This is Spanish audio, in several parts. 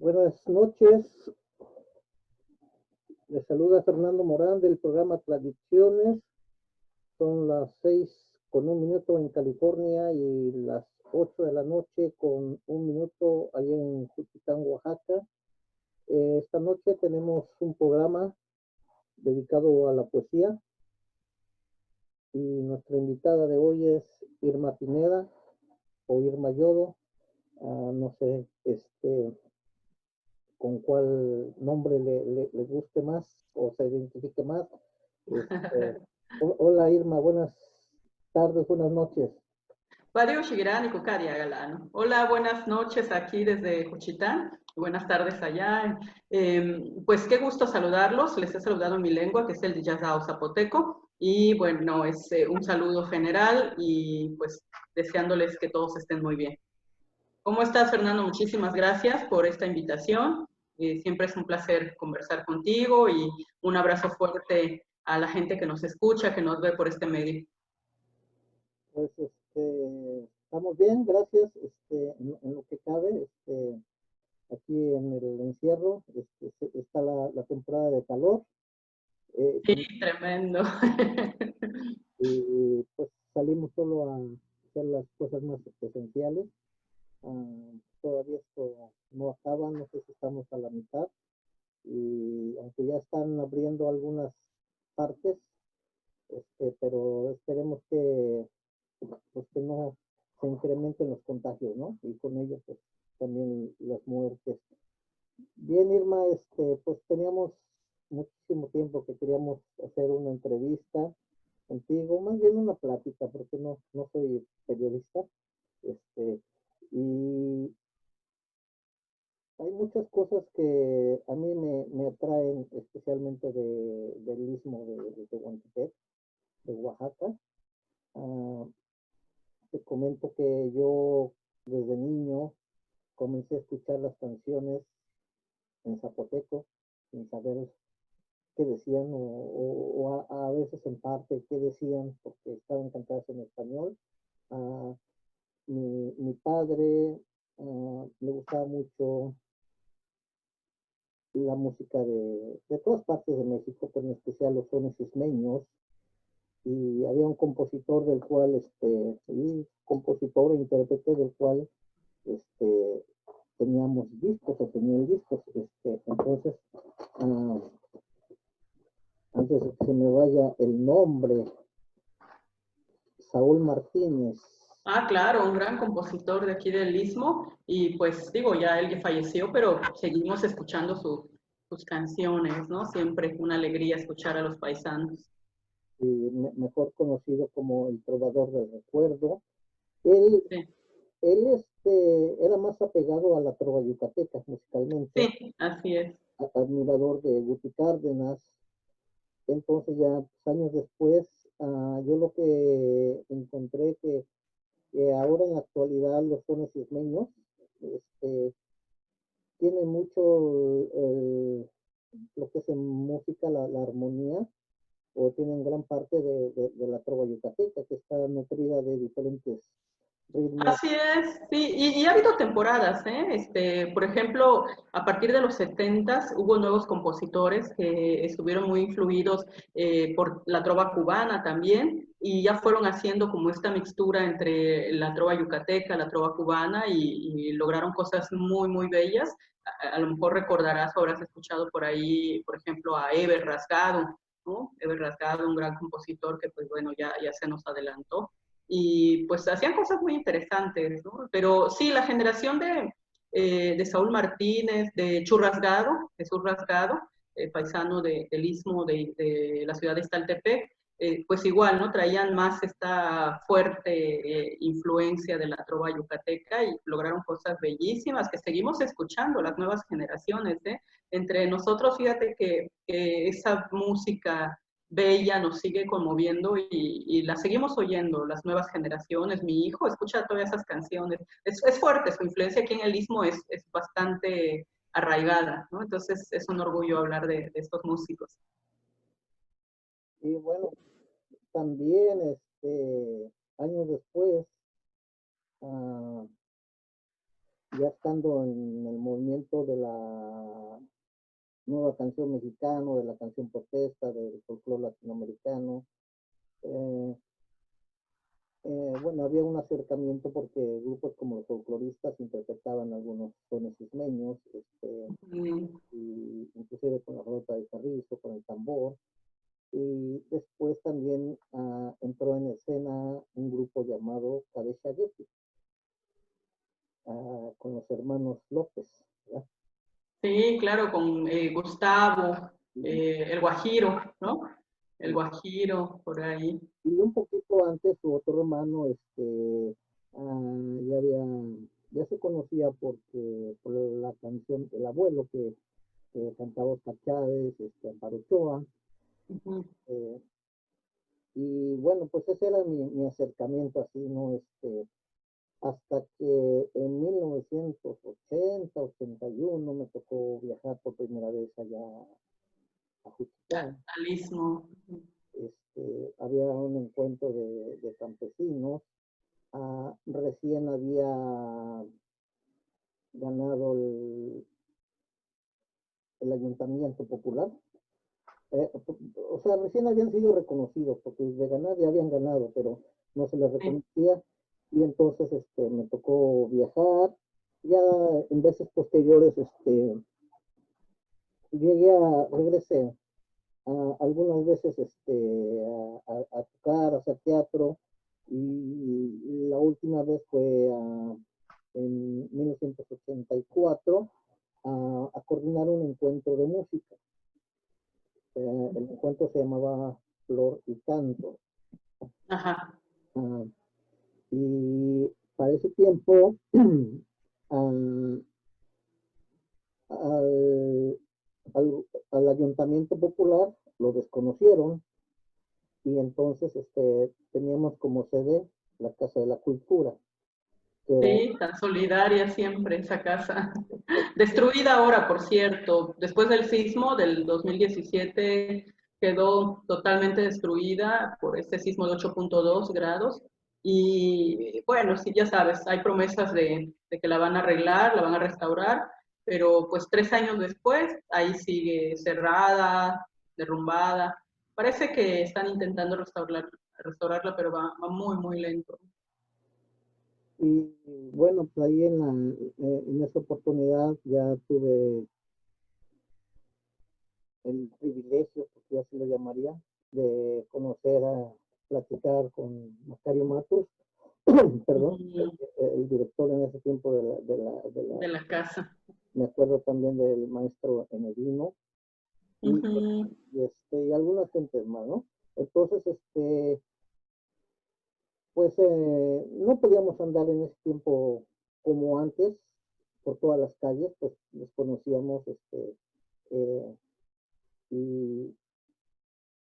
Buenas noches, les saluda Fernando Morán del programa Tradiciones. Son las 6:01 en California y las 8 de la noche con 1 minuto allá en Juchitán, Oaxaca. Esta noche tenemos un programa dedicado a la poesía y nuestra invitada de hoy es Irma Pineda o Irma Yodo. No sé, con cuál nombre le guste más o se identifique más. Hola Irma, buenas tardes, buenas noches. Hola, buenas noches aquí desde Juchitán. Buenas tardes allá. Pues qué gusto saludarlos. Les he saludado en mi lengua, que es el Yazao zapoteco. Y bueno, es un saludo general y pues deseándoles que todos estén muy bien. ¿Cómo estás, Fernando? Muchísimas gracias por esta invitación. Siempre es un placer conversar contigo y un abrazo fuerte a la gente que nos escucha, que nos ve por este medio. Pues estamos bien, gracias. En lo que cabe, aquí en el encierro, está la temporada de calor. Sí, tremendo. Y pues salimos solo a hacer las cosas más esenciales. Todavía esto no acaba, no sé si estamos a la mitad. Y aunque ya están abriendo algunas partes, pero esperemos que, pues, que no se incrementen los contagios, ¿no? Y con ellos pues, también las muertes. Bien, Irma, pues teníamos muchísimo tiempo que queríamos hacer una entrevista contigo, más bien una plática, porque no soy periodista, y hay muchas cosas que a mí me atraen, especialmente del istmo de Tehuantepec, de Oaxaca. Ah, Te comento que yo desde niño comencé a escuchar las canciones en zapoteco, sin saber qué decían, o a veces en parte qué decían, porque estaban cantadas en español. Ah, mi padre le gustaba mucho la música de todas partes de México, pero en especial los sones ismeños, y había un compositor del cual, y compositor e intérprete del cual, este, teníamos discos o tenían discos, entonces, uh, antes de que se me vaya el nombre, Saúl Martínez. Ah, claro, un gran compositor de aquí del Istmo y pues digo, ya él ya falleció, pero seguimos escuchando sus canciones, ¿no? Siempre una alegría escuchar a los paisanos. Y mejor conocido como el trovador del recuerdo. Él, Sí, él era más apegado a la trova yucateca musicalmente, sí, así es. admirador de Guti Cárdenas. Entonces ya pues, años después, yo lo que encontré que ahora en la actualidad los sones ismeños tienen mucho lo que es en música, la armonía, o tienen gran parte de la trova yucateca, que está nutrida de diferentes ritmos. Así es, sí, y ha habido temporadas, ¿eh? Por ejemplo, a partir de los 70s hubo nuevos compositores que estuvieron muy influidos por la trova cubana también, y ya fueron haciendo como esta mixtura entre la trova yucateca, la trova cubana, y lograron cosas muy, muy bellas. A lo mejor recordarás o habrás escuchado por ahí, por ejemplo, a Eber Rasgado, ¿no? Eber Rasgado, un gran compositor que, pues bueno, ya se nos adelantó y pues hacían cosas muy interesantes, ¿no? Pero sí, la generación de Saúl Martínez, de Churrasgado, Jesús Rasgado, paisano del Istmo de la ciudad de Iztaltepec, pues igual, ¿no? Traían más esta fuerte influencia de la trova yucateca y lograron cosas bellísimas que seguimos escuchando las nuevas generaciones, ¿eh? Entre nosotros, fíjate que esa música bella, nos sigue conmoviendo y la seguimos oyendo, las nuevas generaciones. Mi hijo escucha todas esas canciones. Es fuerte, su influencia aquí en el Istmo es bastante arraigada, ¿no? Entonces es un orgullo hablar de estos músicos. Y bueno, también años después, ya estando en el movimiento de la nueva canción mexicana, de la canción protesta, del folclore latinoamericano, eh, bueno, había un acercamiento porque grupos como los folcloristas interpretaban algunos sones ismeños, y inclusive con la flauta de carrizo, con el tambor. Y después también entró en escena un grupo llamado Cabeza Yeti, con los hermanos López, ¿verdad? Sí, claro, con Gustavo, el Guajiro, ¿no? El Guajiro, por ahí. Y un poquito antes su otro hermano, ya había, ya se conocía porque por la canción El Abuelo que cantaba Oscar Chávez, Amparo Ochoa, Ujú. eh, y bueno, pues ese era mi acercamiento así, ¿no? Hasta que en 1980, 81 me tocó viajar por primera vez allá a Juchitán. Al Istmo. Había un encuentro de campesinos. Recién había ganado el ayuntamiento popular. O sea, recién habían sido reconocidos, porque de ganar ya habían ganado, pero no se les Sí. reconocía. Y entonces me tocó viajar. Ya en veces posteriores regresé algunas veces a tocar, a hacer teatro, y la última vez fue en 1984 a coordinar un encuentro de música. El encuentro se llamaba Flor y Canto. Ajá. Ah, y para ese tiempo, ah, al, al ayuntamiento popular lo desconocieron y entonces teníamos como sede la Casa de la Cultura, que era, Sí, tan solidaria siempre esa casa. Destruida ahora, por cierto. Después del sismo del 2017 quedó totalmente destruida por este sismo de 8.2 grados. Y bueno, sí, ya sabes, hay promesas de que la van a arreglar, la van a restaurar, pero pues 3 años después, ahí sigue cerrada, derrumbada. Parece que están intentando restaurarla, pero va muy, muy lento. y bueno, pues ahí en esa oportunidad ya tuve el privilegio, porque así lo llamaría, de conocer platicar con Macario Matos, perdón, Ujú. el director en ese tiempo De la casa. me acuerdo también del maestro Enedino, y, Ujú. y algunas gentes más, ¿no? Entonces, pues no podíamos andar en ese tiempo como antes por todas las calles, pues desconocíamos, eh, y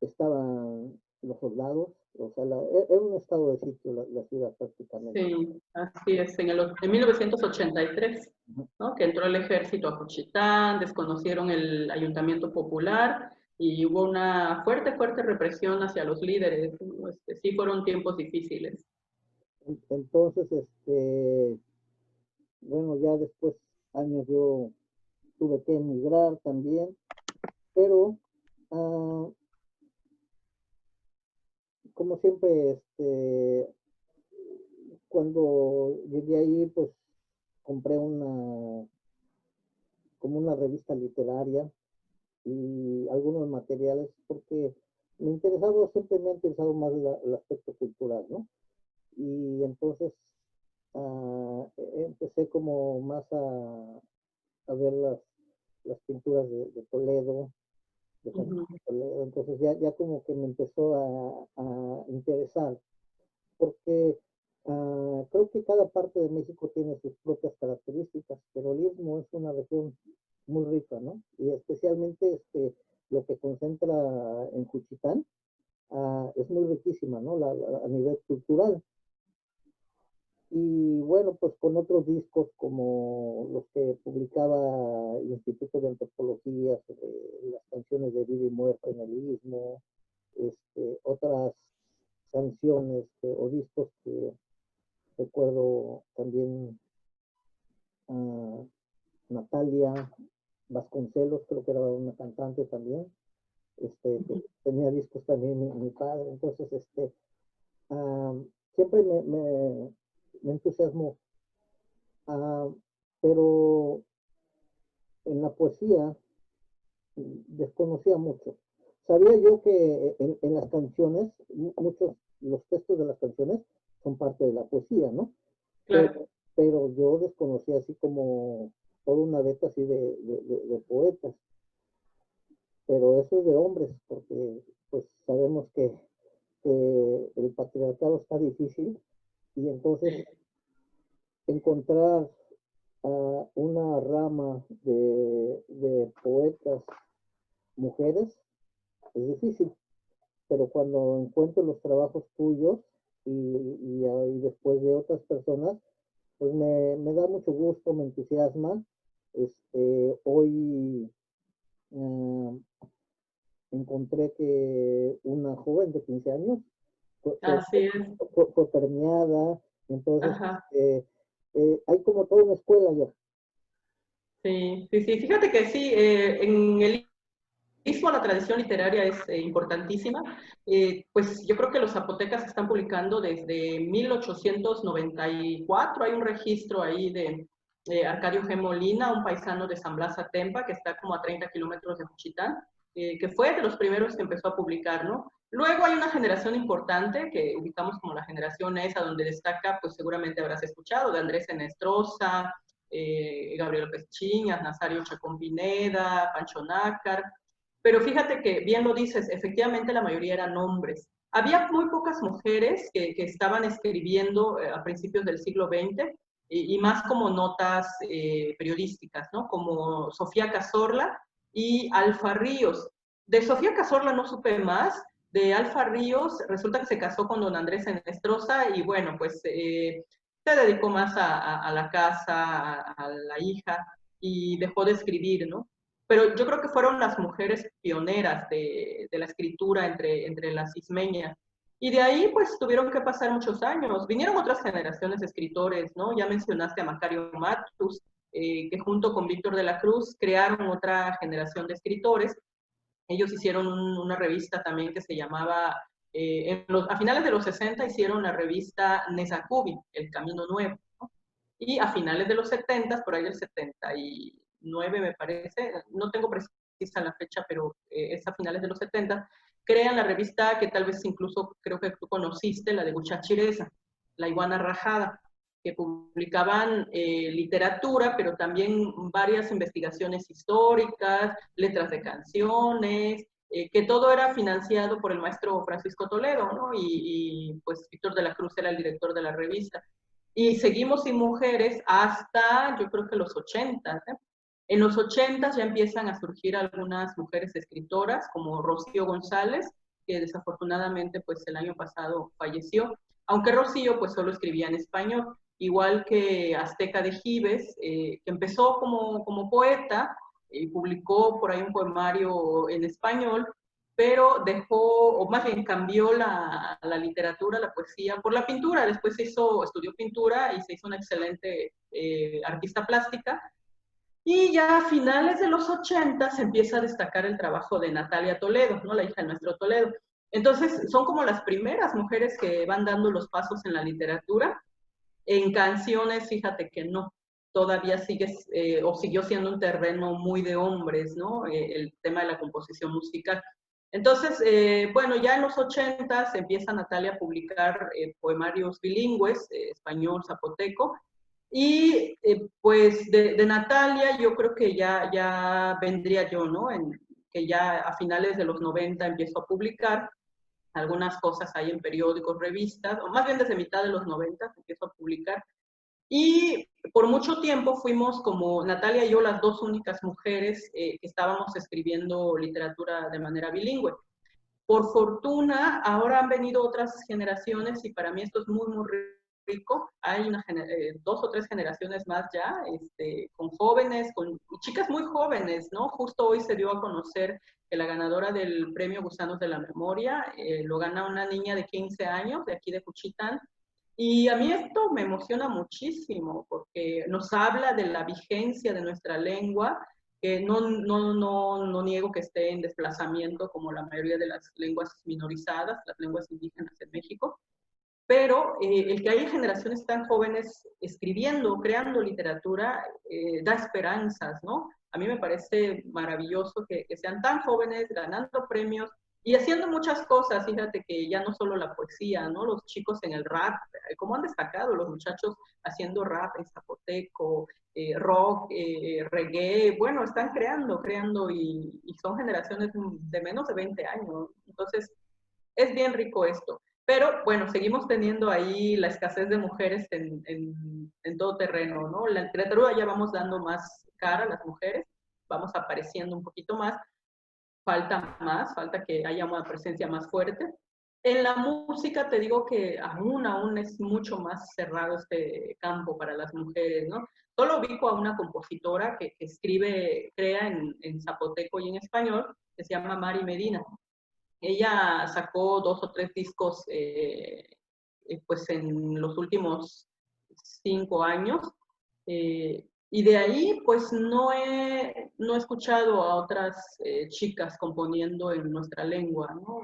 estaban los soldados, o sea, era un estado de sitio la ciudad prácticamente. Sí, así es. En 1983, ¿no? Que entró el ejército a Juchitán, desconocieron el ayuntamiento popular y hubo una fuerte, fuerte represión hacia los líderes, ¿no? Sí fueron tiempos difíciles. Entonces, bueno, ya después años yo tuve que emigrar también, pero ah, como siempre, cuando llegué ahí, pues compré como una revista literaria y algunos materiales porque siempre me ha interesado más el aspecto cultural, ¿no? Y entonces empecé como más a ver las pinturas de Toledo, de Ujú. Francisco Toledo, entonces ya como que me empezó a interesar, porque creo que cada parte de México tiene sus propias características, pero el Istmo es una región muy rica, ¿no? Y especialmente lo que concentra en Juchitán es muy riquísima, ¿no? A nivel cultural. Y bueno, pues con otros discos como los que publicaba el Instituto de Antropología sobre las canciones de vida y muerte en el Istmo, otras canciones o discos que recuerdo también Natalia Vasconcelos, creo que era una cantante también, que tenía discos también mi padre, entonces ah, siempre me entusiasmó. Ah, pero en la poesía desconocía mucho. Sabía yo que en las canciones, muchos, los textos de las canciones son parte de la poesía, ¿no? Claro. Pero yo desconocía así como toda una beta así de poetas, pero eso es de hombres, porque pues sabemos que el patriarcado está difícil y entonces encontrar una rama de poetas mujeres es difícil, pero cuando encuentro los trabajos tuyos y después de otras personas, pues me da mucho gusto, me entusiasma. Hoy uh, encontré que una joven de 15 años fue, fue, Así es. fue premiada, entonces Ajá. hay como toda una escuela ya. Sí, sí, sí. Fíjate que sí, en el Istmo la tradición literaria es importantísima. Pues yo creo que los zapotecas están publicando desde 1894. Hay un registro ahí de Arcadio G. Molina, un paisano de San Blas Atempa, que está como a 30 kilómetros de Juchitán, que fue de los primeros que empezó a publicar, ¿no? Luego hay una generación importante que ubicamos como la generación esa, donde destaca, pues seguramente habrás escuchado, de Andrés Enestrosa, Gabriel Peschiñas, Nazario Chacón Pineda, Pancho Nácar. Pero fíjate que bien lo dices, efectivamente la mayoría eran hombres. Había muy pocas mujeres que estaban escribiendo a principios del siglo XX y más como notas periodísticas, ¿no? Como Sofía Cazorla y Alfa Ríos. De Sofía Cazorla no supe más, de Alfa Ríos resulta que se casó con don Andrés Enestrosa y bueno, pues se dedicó más a la casa, a la hija y dejó de escribir, ¿no? Pero yo creo que fueron las mujeres pioneras de la escritura entre las ismeñas. Y de ahí, pues, tuvieron que pasar muchos años. Vinieron otras generaciones de escritores, ¿no? Ya mencionaste a Macario Matus, que junto con Víctor de la Cruz crearon otra generación de escritores. Ellos hicieron una revista también que se llamaba, a finales de los 60 hicieron la revista Nezacubi, El Camino Nuevo, ¿no? Y a finales de los 70, por ahí del 79 me parece, no tengo precisa la fecha, pero es a finales de los 70, crean la revista que tal vez incluso creo que tú conociste, la de Guchachireza, La Iguana Rajada, que publicaban literatura, pero también varias investigaciones históricas, letras de canciones, que todo era financiado por el maestro Francisco Toledo, ¿no? Pues Víctor de la Cruz era el director de la revista. Y seguimos sin mujeres hasta, yo creo que los 80, ¿eh? En los 80 ya empiezan a surgir algunas mujeres escritoras, como Rocío González, que desafortunadamente pues el año pasado falleció, aunque Rocío pues solo escribía en español, igual que Azteca de Gives, que empezó como poeta y publicó por ahí un poemario en español, pero dejó, o más bien cambió la literatura, la poesía, por la pintura. Después estudió pintura y se hizo una excelente artista plástica. Y ya a finales de los 80 se empieza a destacar el trabajo de Natalia Toledo, ¿no? La hija de nuestro Toledo. Entonces, son como las primeras mujeres que van dando los pasos en la literatura. En canciones, fíjate que no, todavía sigue o siguió siendo un terreno muy de hombres, ¿no? El tema de la composición musical. Entonces, bueno, ya en los 80 empieza Natalia a publicar poemarios bilingües, español, zapoteco, y pues de Natalia yo creo que ya vendría yo, ¿no? Que ya a finales de los 90 empiezo a publicar algunas cosas ahí en periódicos, revistas, o más bien desde mitad de los 90 empiezo a publicar. Y por mucho tiempo fuimos como Natalia y yo las dos únicas mujeres que estábamos escribiendo literatura de manera bilingüe. Por fortuna, ahora han venido otras generaciones y para mí esto es muy, muy rico. Hay dos o tres generaciones más ya, con jóvenes, con chicas muy jóvenes, ¿no? Justo hoy se dio a conocer que la ganadora del premio Gusanos de la Memoria lo gana una niña de 15 años de aquí de Juchitán. Y a mí esto me emociona muchísimo porque nos habla de la vigencia de nuestra lengua, que no niego que esté en desplazamiento como la mayoría de las lenguas minorizadas, las lenguas indígenas en México, pero el que haya generaciones tan jóvenes escribiendo, creando literatura, da esperanzas, ¿no? A mí me parece maravilloso que sean tan jóvenes, ganando premios y haciendo muchas cosas. Fíjate que ya no solo la poesía, ¿no? Los chicos en el rap, como han destacado los muchachos haciendo rap en zapoteco, rock, reggae, bueno, están creando y son generaciones de menos de 20 años. Entonces, es bien rico esto. Pero bueno, seguimos teniendo ahí la escasez de mujeres en todo terreno, ¿no? La literatura ya vamos dando más cara a las mujeres, vamos apareciendo un poquito más, falta que haya una presencia más fuerte. En la música te digo que aún es mucho más cerrado este campo para las mujeres, ¿no? Solo ubico a una compositora que escribe, crea en zapoteco y en español, que se llama Mari Medina. Ella sacó 2 o 3 discos pues en los últimos 5 años y de ahí pues no he escuchado a otras chicas componiendo en nuestra lengua, ¿no?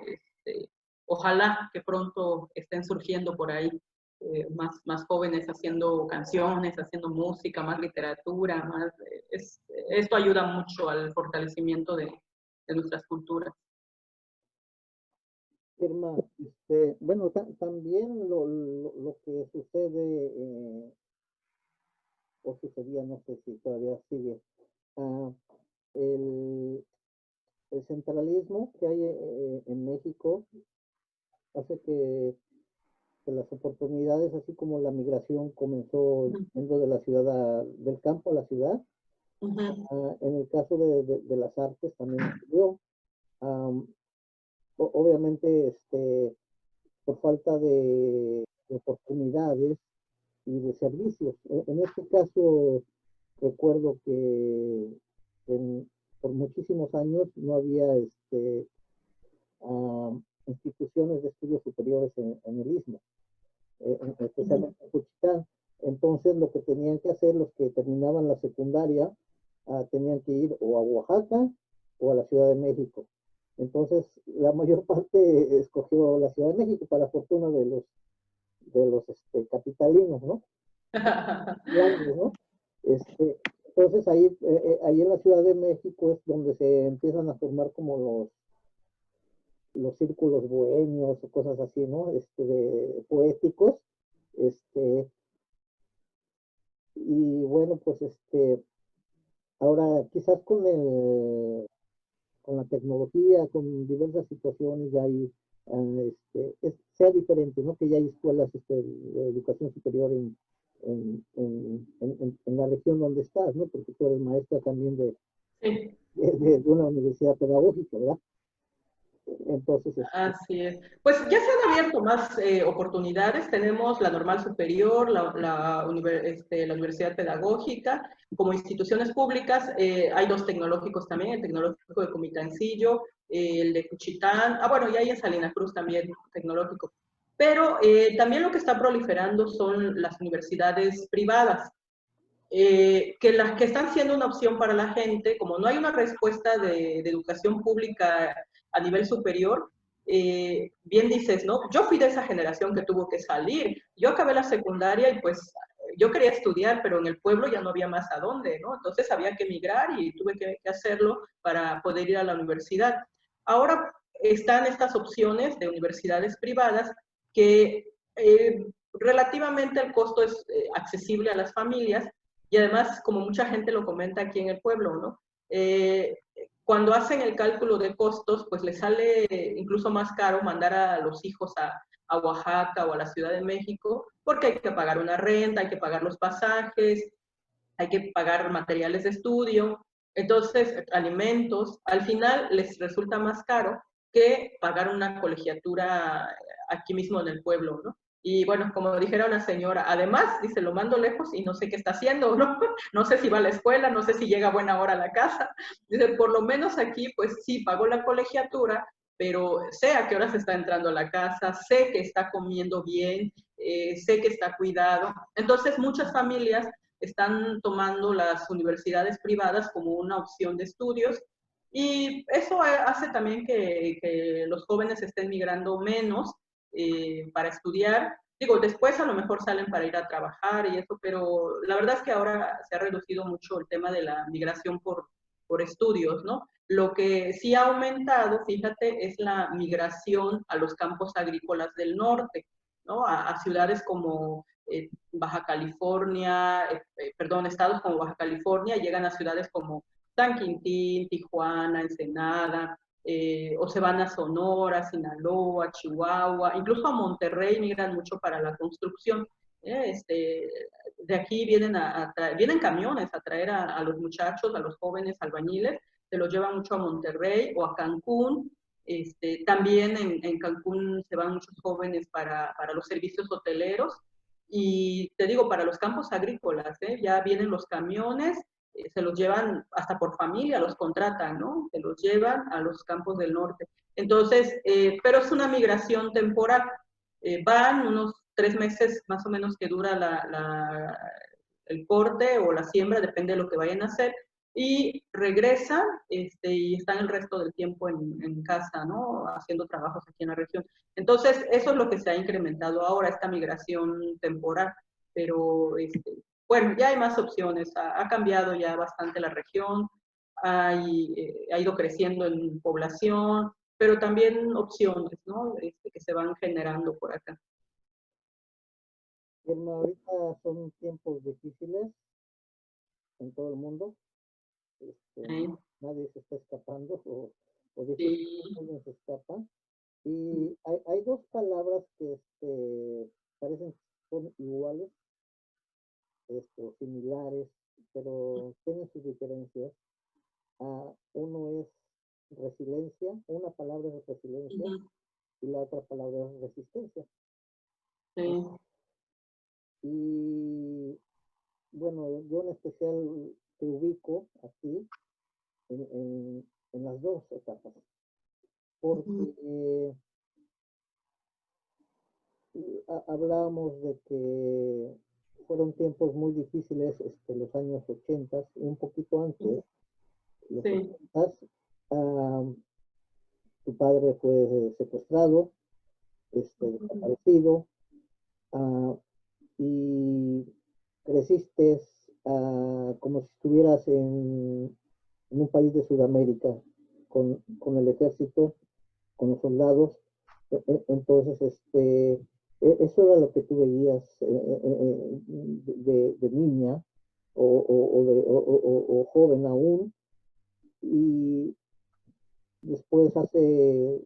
Ojalá que pronto estén surgiendo por ahí más jóvenes haciendo canciones, haciendo música, más literatura, esto ayuda mucho al fortalecimiento de nuestras culturas. Irma, bueno, también lo que sucede, o sucedía, no sé si todavía sigue, ah, el, el centralismo que hay en México hace que las oportunidades, así como la migración comenzó yendo de la ciudad del campo a la ciudad, en el caso de las artes también ocurrió. Obviamente, por falta de oportunidades y de servicios. En este caso, recuerdo que por muchísimos años no había instituciones de estudios superiores en el Istmo, especialmente en Juchitán. Entonces, lo que tenían que hacer los que terminaban la secundaria, tenían que ir o a Oaxaca o a la Ciudad de México. Entonces, la mayor parte escogió la Ciudad de México, para fortuna de los capitalinos, ¿no? Grandes, ¿no? Entonces ahí en la Ciudad de México es donde se empiezan a formar como los círculos bohemios o cosas así, ¿no? Poéticos, y bueno, pues ahora quizás con la tecnología, con diversas situaciones, ya hay, sea diferente, ¿no? Que ya hay escuelas de educación superior en la región donde estás, ¿no? Porque tú eres maestra también Sí. de una universidad pedagógica, ¿verdad? Entonces, Así es. Pues ya se han abierto más oportunidades. Tenemos la Normal Superior, la Universidad Pedagógica, como instituciones públicas. Hay 2 tecnológicos también, el Tecnológico de Comitancillo, el de Cuchitán. Bueno, y hay en Salina Cruz también tecnológico. Pero también lo que está proliferando son las universidades privadas. Que las que están siendo una opción para la gente, como no hay una respuesta de educación pública a nivel superior, bien dices, ¿no? Yo fui de esa generación que tuvo que salir. Yo acabé la secundaria y pues yo quería estudiar, pero en el pueblo ya no había más a dónde, ¿no? Entonces había que emigrar y tuve que hacerlo para poder ir a la universidad. Ahora están estas opciones de universidades privadas que relativamente el costo es accesible a las familias y además, como mucha gente lo comenta aquí en el pueblo, ¿no? Cuando hacen el cálculo de costos, pues les sale incluso más caro mandar a los hijos a Oaxaca o a la Ciudad de México, porque hay que pagar una renta, hay que pagar los pasajes, hay que pagar materiales de estudio, entonces alimentos, al final les resulta más caro que pagar una colegiatura aquí mismo en el pueblo, ¿no? Y bueno, como dijera una señora, además, dice, lo mando lejos y no sé qué está haciendo, ¿no? No sé si va a la escuela, no sé si llega a buena hora a la casa. Dice, por lo menos aquí, pues sí, pagó la colegiatura, pero sé a qué horas está entrando a la casa, sé que está comiendo bien, sé que está cuidado. Entonces, muchas familias están tomando las universidades privadas como una opción de estudios y eso hace también que los jóvenes estén migrando menos para estudiar. Digo, después a lo mejor salen para ir a trabajar y eso, pero la verdad es que ahora se ha reducido mucho el tema de la migración por estudios, ¿no? Lo que sí ha aumentado, fíjate, es la migración a los campos agrícolas del norte, ¿no? A ciudades como Baja California, perdón, estados como Baja California, llegan a ciudades como San Quintín, Tijuana, Ensenada, o se van a Sonora, Sinaloa, Chihuahua, incluso a Monterrey migran mucho para la construcción. De aquí vienen camiones a traer a los muchachos, a los jóvenes albañiles, se los llevan mucho a Monterrey o a Cancún. También en Cancún se van muchos jóvenes para los servicios hoteleros y te digo, para los campos agrícolas, ya vienen los camiones, se los llevan hasta por familia, los contratan, ¿no? Se los llevan a los campos del norte. Entonces, pero es una migración temporal. Van unos 3 meses más o menos que dura el corte o la siembra, depende de lo que vayan a hacer, y regresan y están el resto del tiempo en casa, ¿no? Haciendo trabajos aquí en la región. Entonces, eso es lo que se ha incrementado ahora, esta migración temporal. Pero, bueno, ya hay más opciones, ha cambiado ya bastante la región, ha ido creciendo en población, pero también opciones, ¿no? Que se van generando por acá. Irma, ahorita son tiempos difíciles en todo el mundo. Sí, Nadie se está escapando o sí. difícilmente se escapa. Y hay dos palabras que parecen que son iguales, similares, pero tienen sus diferencias. Uno es resiliencia, una palabra es resiliencia Ujú, y la otra palabra es resistencia. sí, Y bueno, yo en especial te ubico aquí en las dos etapas, porque ujú, hablábamos de que fueron tiempos muy difíciles, los años 80 y un poquito antes, los sí, 80. Tu padre fue secuestrado, ujú, desaparecido, ah, y creciste como si estuvieras en un país de Sudamérica, con el ejército, con los soldados. Entonces, eso era lo que tú veías de niña o joven aún. Y después, hace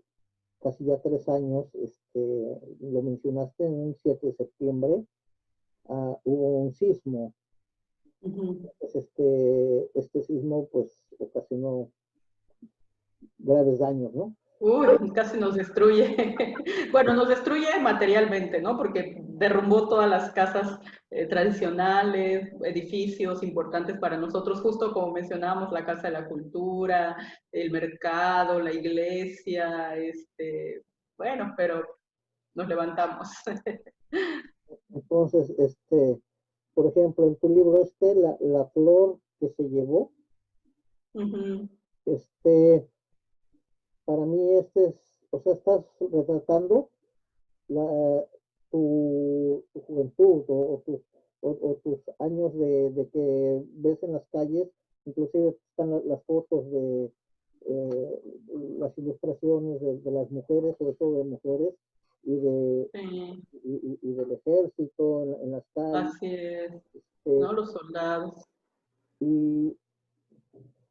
casi ya 3 años, lo mencionaste, en un 7 de septiembre, hubo un sismo. ujú. Pues este sismo pues ocasionó graves daños, ¿no? Uy, casi nos destruye. Bueno, nos destruye materialmente, ¿no? Porque derrumbó todas las casas tradicionales, edificios importantes para nosotros, justo como mencionábamos, la Casa de la Cultura, el mercado, la iglesia, bueno, pero nos levantamos. Entonces, por ejemplo, en tu libro la flor que se llevó, Ujú, este, para mí o sea, estás retratando tu juventud o tus años de que ves en las calles, inclusive están las fotos eh, las ilustraciones de las mujeres, sobre todo de mujeres, y, de, sí, y del ejército en las calles. así es, Este, ¿no? Los soldados. y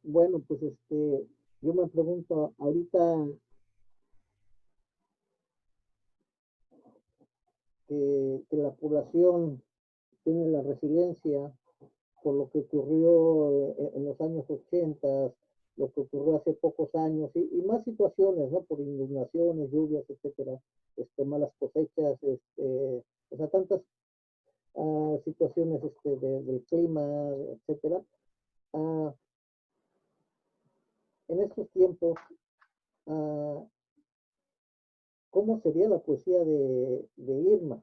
bueno, pues yo me pregunto, ahorita que la población tiene la resiliencia por lo que ocurrió en los años 80, lo que ocurrió hace pocos años y más situaciones, ¿no? Por inundaciones, lluvias, etcétera, malas cosechas, o sea, tantas situaciones del clima, etcétera. Ah, en estos tiempos, ah, ¿cómo sería la poesía de Irma?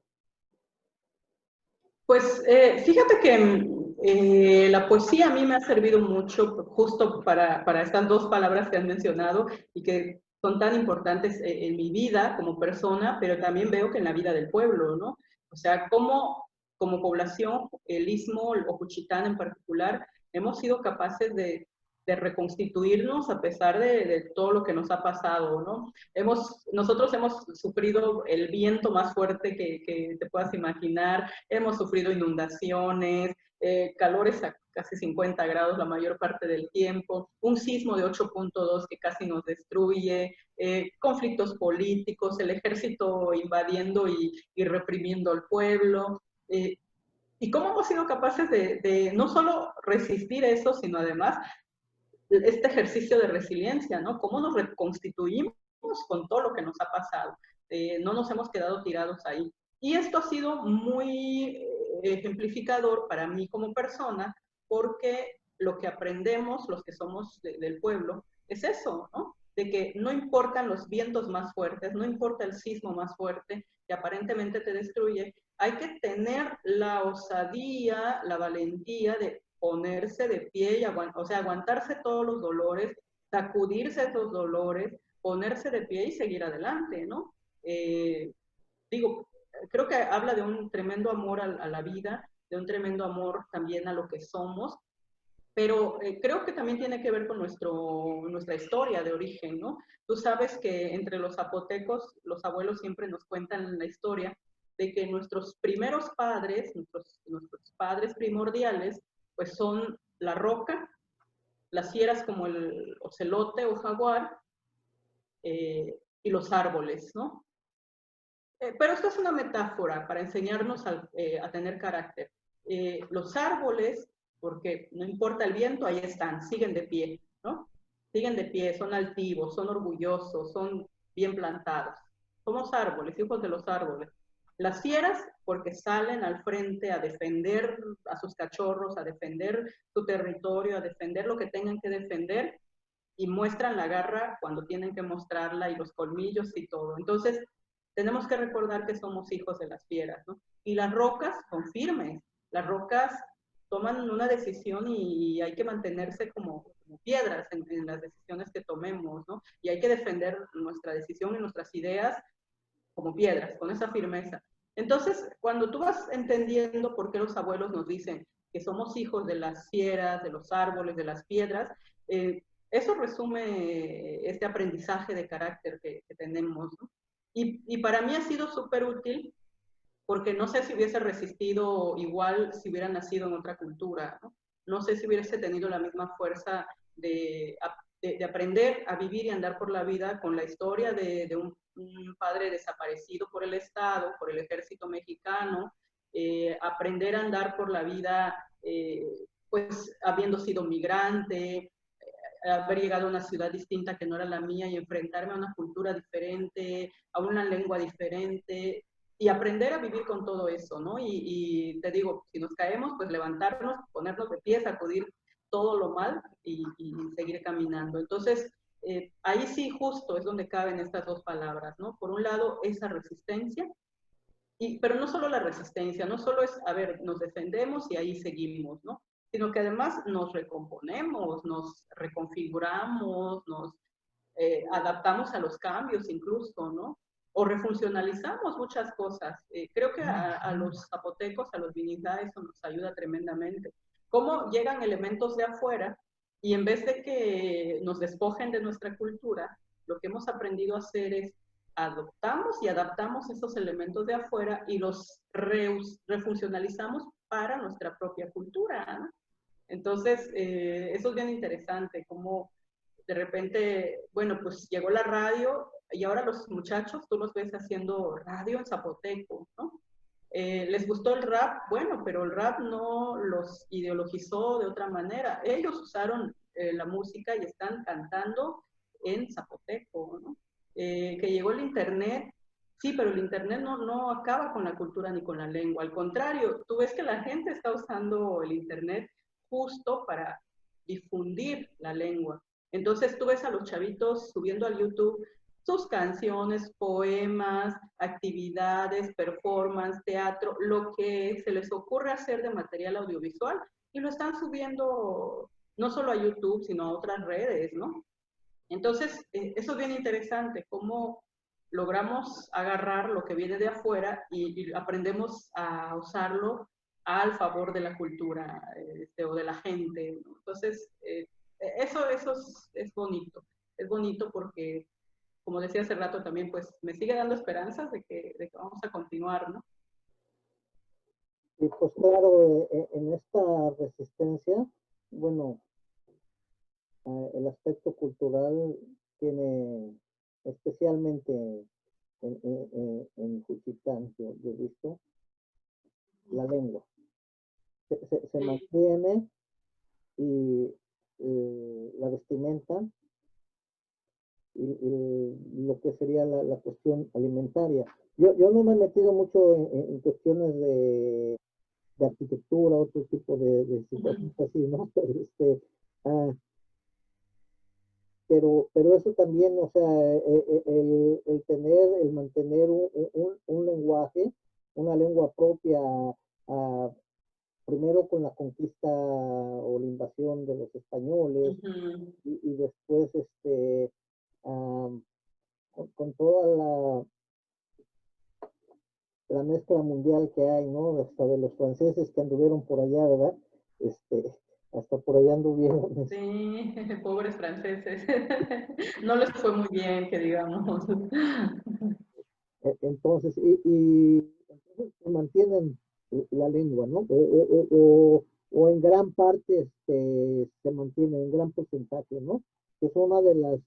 Pues fíjate que la poesía a mí me ha servido mucho justo para estas dos palabras que han mencionado y que son tan importantes en mi vida como persona, pero también veo que en la vida del pueblo, ¿no? O sea, como población, el Istmo o Juchitán en particular, hemos sido capaces de reconstituirnos a pesar de todo lo que nos ha pasado, ¿no? Nosotros hemos sufrido el viento más fuerte que te puedas imaginar, hemos sufrido inundaciones, calores a casi 50 grados la mayor parte del tiempo, un sismo de 8.2 que casi nos destruye, conflictos políticos, el ejército invadiendo y reprimiendo al pueblo. ¿Y cómo hemos sido capaces de no solo resistir eso, sino además este ejercicio de resiliencia, ¿no? ¿Cómo nos reconstituimos con todo lo que nos ha pasado? No nos hemos quedado tirados ahí. Y esto ha sido muy ejemplificador para mí como persona, porque lo que aprendemos, los que somos del pueblo, es eso, ¿no? De que no importan los vientos más fuertes, no importa el sismo más fuerte que aparentemente te destruye, hay que tener la osadía, la valentía de ponerse de pie y o sea, aguantarse todos los dolores, sacudirse esos dolores, ponerse de pie y seguir adelante, ¿no? Digo, creo que habla de un tremendo amor a la vida, de un tremendo amor también a lo que somos, pero creo que también tiene que ver con nuestra historia de origen, ¿no? Tú sabes que entre los zapotecos, los abuelos siempre nos cuentan la historia de que nuestros primeros padres, nuestros padres primordiales, pues son la roca, las fieras como el ocelote o jaguar, y los árboles, ¿no? Pero esto es una metáfora para enseñarnos a tener carácter. Los árboles, porque no importa el viento, ahí están, siguen de pie, ¿no? Siguen de pie, son altivos, son orgullosos, son bien plantados. Somos árboles, hijos de los árboles. Las fieras, porque salen al frente a defender a sus cachorros, a defender su territorio, a defender lo que tengan que defender, y muestran la garra cuando tienen que mostrarla y los colmillos y todo. Entonces, tenemos que recordar que somos hijos de las fieras, ¿no? Y las rocas son firmes, las rocas toman una decisión y hay que mantenerse como piedras en las decisiones que tomemos, ¿no? Y hay que defender nuestra decisión y nuestras ideas como piedras, con esa firmeza. Entonces, cuando tú vas entendiendo por qué los abuelos nos dicen que somos hijos de las fieras, de los árboles, de las piedras, eso resume este aprendizaje de carácter que tenemos, ¿no? Y para mí ha sido súper útil porque no sé si hubiese resistido igual si hubiera nacido en otra cultura, ¿no? No sé si hubiese tenido la misma fuerza de aprender a vivir y andar por la vida con la historia de un padre desaparecido por el Estado, por el ejército mexicano, aprender a andar por la vida pues habiendo sido migrante, haber llegado a una ciudad distinta que no era la mía y enfrentarme a una cultura diferente, a una lengua diferente y aprender a vivir con todo eso, ¿no? Y te digo, si nos caemos, pues levantarnos, ponernos de pie, sacudir todo lo mal y seguir caminando. Entonces, ahí sí justo es donde caben estas dos palabras, ¿no? Por un lado, esa resistencia, pero no solo la resistencia, no solo es, a ver, nos defendemos y ahí seguimos, ¿no? Sino que además nos recomponemos, nos reconfiguramos, nos adaptamos a los cambios incluso, ¿no? O refuncionalizamos muchas cosas. Creo que a los zapotecos, a los vinizá, eso nos ayuda tremendamente. Cómo llegan elementos de afuera y en vez de que nos despojen de nuestra cultura, lo que hemos aprendido a hacer es adoptamos y adaptamos esos elementos de afuera y los refuncionalizamos para nuestra propia cultura, ¿no? Entonces, eso es bien interesante, como de repente, bueno, pues llegó la radio y ahora los muchachos, tú los ves haciendo radio en zapoteco, ¿no? ¿Les gustó el rap? Bueno, pero el rap no los ideologizó de otra manera. Ellos usaron la música y están cantando en zapoteco, ¿no? Que llegó el internet, sí, pero el internet no acaba con la cultura ni con la lengua. Al contrario, tú ves que la gente está usando el internet justo para difundir la lengua. Entonces tú ves a los chavitos subiendo al YouTube sus canciones, poemas, actividades, performance, teatro, lo que se les ocurre hacer de material audiovisual y lo están subiendo no solo a YouTube, sino a otras redes, ¿no? Entonces, eso es bien interesante, cómo logramos agarrar lo que viene de afuera y aprendemos a usarlo al favor de la cultura o de la gente, ¿no? Entonces, eso es bonito porque, como decía hace rato también, pues me sigue dando esperanzas de que vamos a continuar, ¿no? Y pues claro, en esta resistencia, bueno, el aspecto cultural tiene especialmente en Juchitán, yo he visto, la lengua. Se Sí. mantiene y la vestimenta y lo que sería la cuestión alimentaria. Yo no me he metido mucho en cuestiones de arquitectura, otro tipo de situaciones así, ¿no? Ah, pero eso también, o sea, el mantener un lenguaje, una lengua propia, ah, primero con la conquista o la invasión de los españoles Ujú. y después con toda la mezcla mundial que hay, ¿no? Hasta de los franceses que anduvieron por allá, ¿verdad? Este, hasta por allá anduvieron. Sí, pobres franceses. No les fue muy bien, que digamos. Entonces, entonces se mantienen la lengua, ¿no? O en gran parte se mantiene, en gran porcentaje, ¿no? Que es una de las,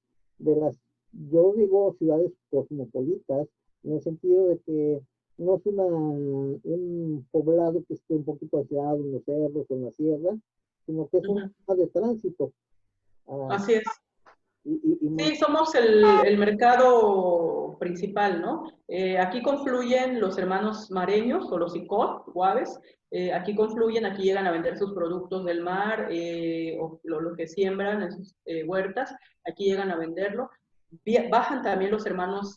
yo digo, ciudades cosmopolitas, en el sentido de que no es un poblado que esté un poquito aislado en los cerros o en la sierra, sino que es una Ujú. zona de tránsito. ah, Así es. y Sí, somos el mercado principal, ¿no? Aquí confluyen los hermanos mareños o los ICOT, guaves. Aquí confluyen, aquí llegan a vender sus productos del mar o lo que siembran en sus huertas. Aquí llegan a venderlo. Bajan también los hermanos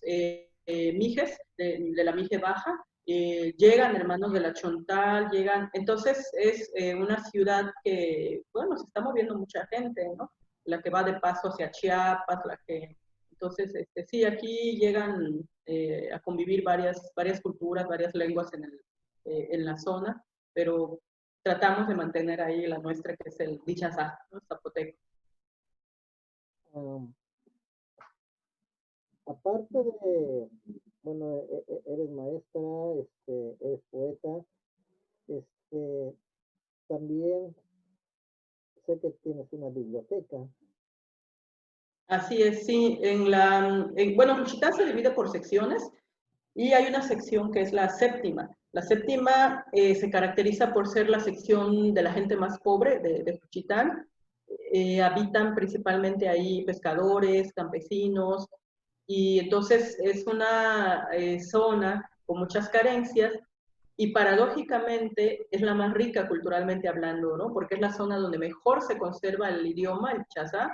Mijes, de la Mije Baja. Llegan hermanos de la Chontal, llegan. Entonces es una ciudad que, bueno, se está moviendo mucha gente, ¿no? La que va de paso hacia Chiapas, entonces, sí, aquí llegan a convivir varias culturas, varias lenguas en la zona, pero tratamos de mantener ahí la nuestra, que es el Dichazá, ¿no? Zapoteco. um, aparte de, bueno, eres maestra, eres poeta, este, también sé que tienes una biblioteca. Así es, sí. Bueno, Juchitán se divide por secciones y hay una sección que es la séptima. La séptima se caracteriza por ser la sección de la gente más pobre de Juchitán. Habitan principalmente ahí pescadores, campesinos, y entonces es una zona con muchas carencias y paradójicamente es la más rica culturalmente hablando, ¿no? Porque es la zona donde mejor se conserva el idioma, el chazá,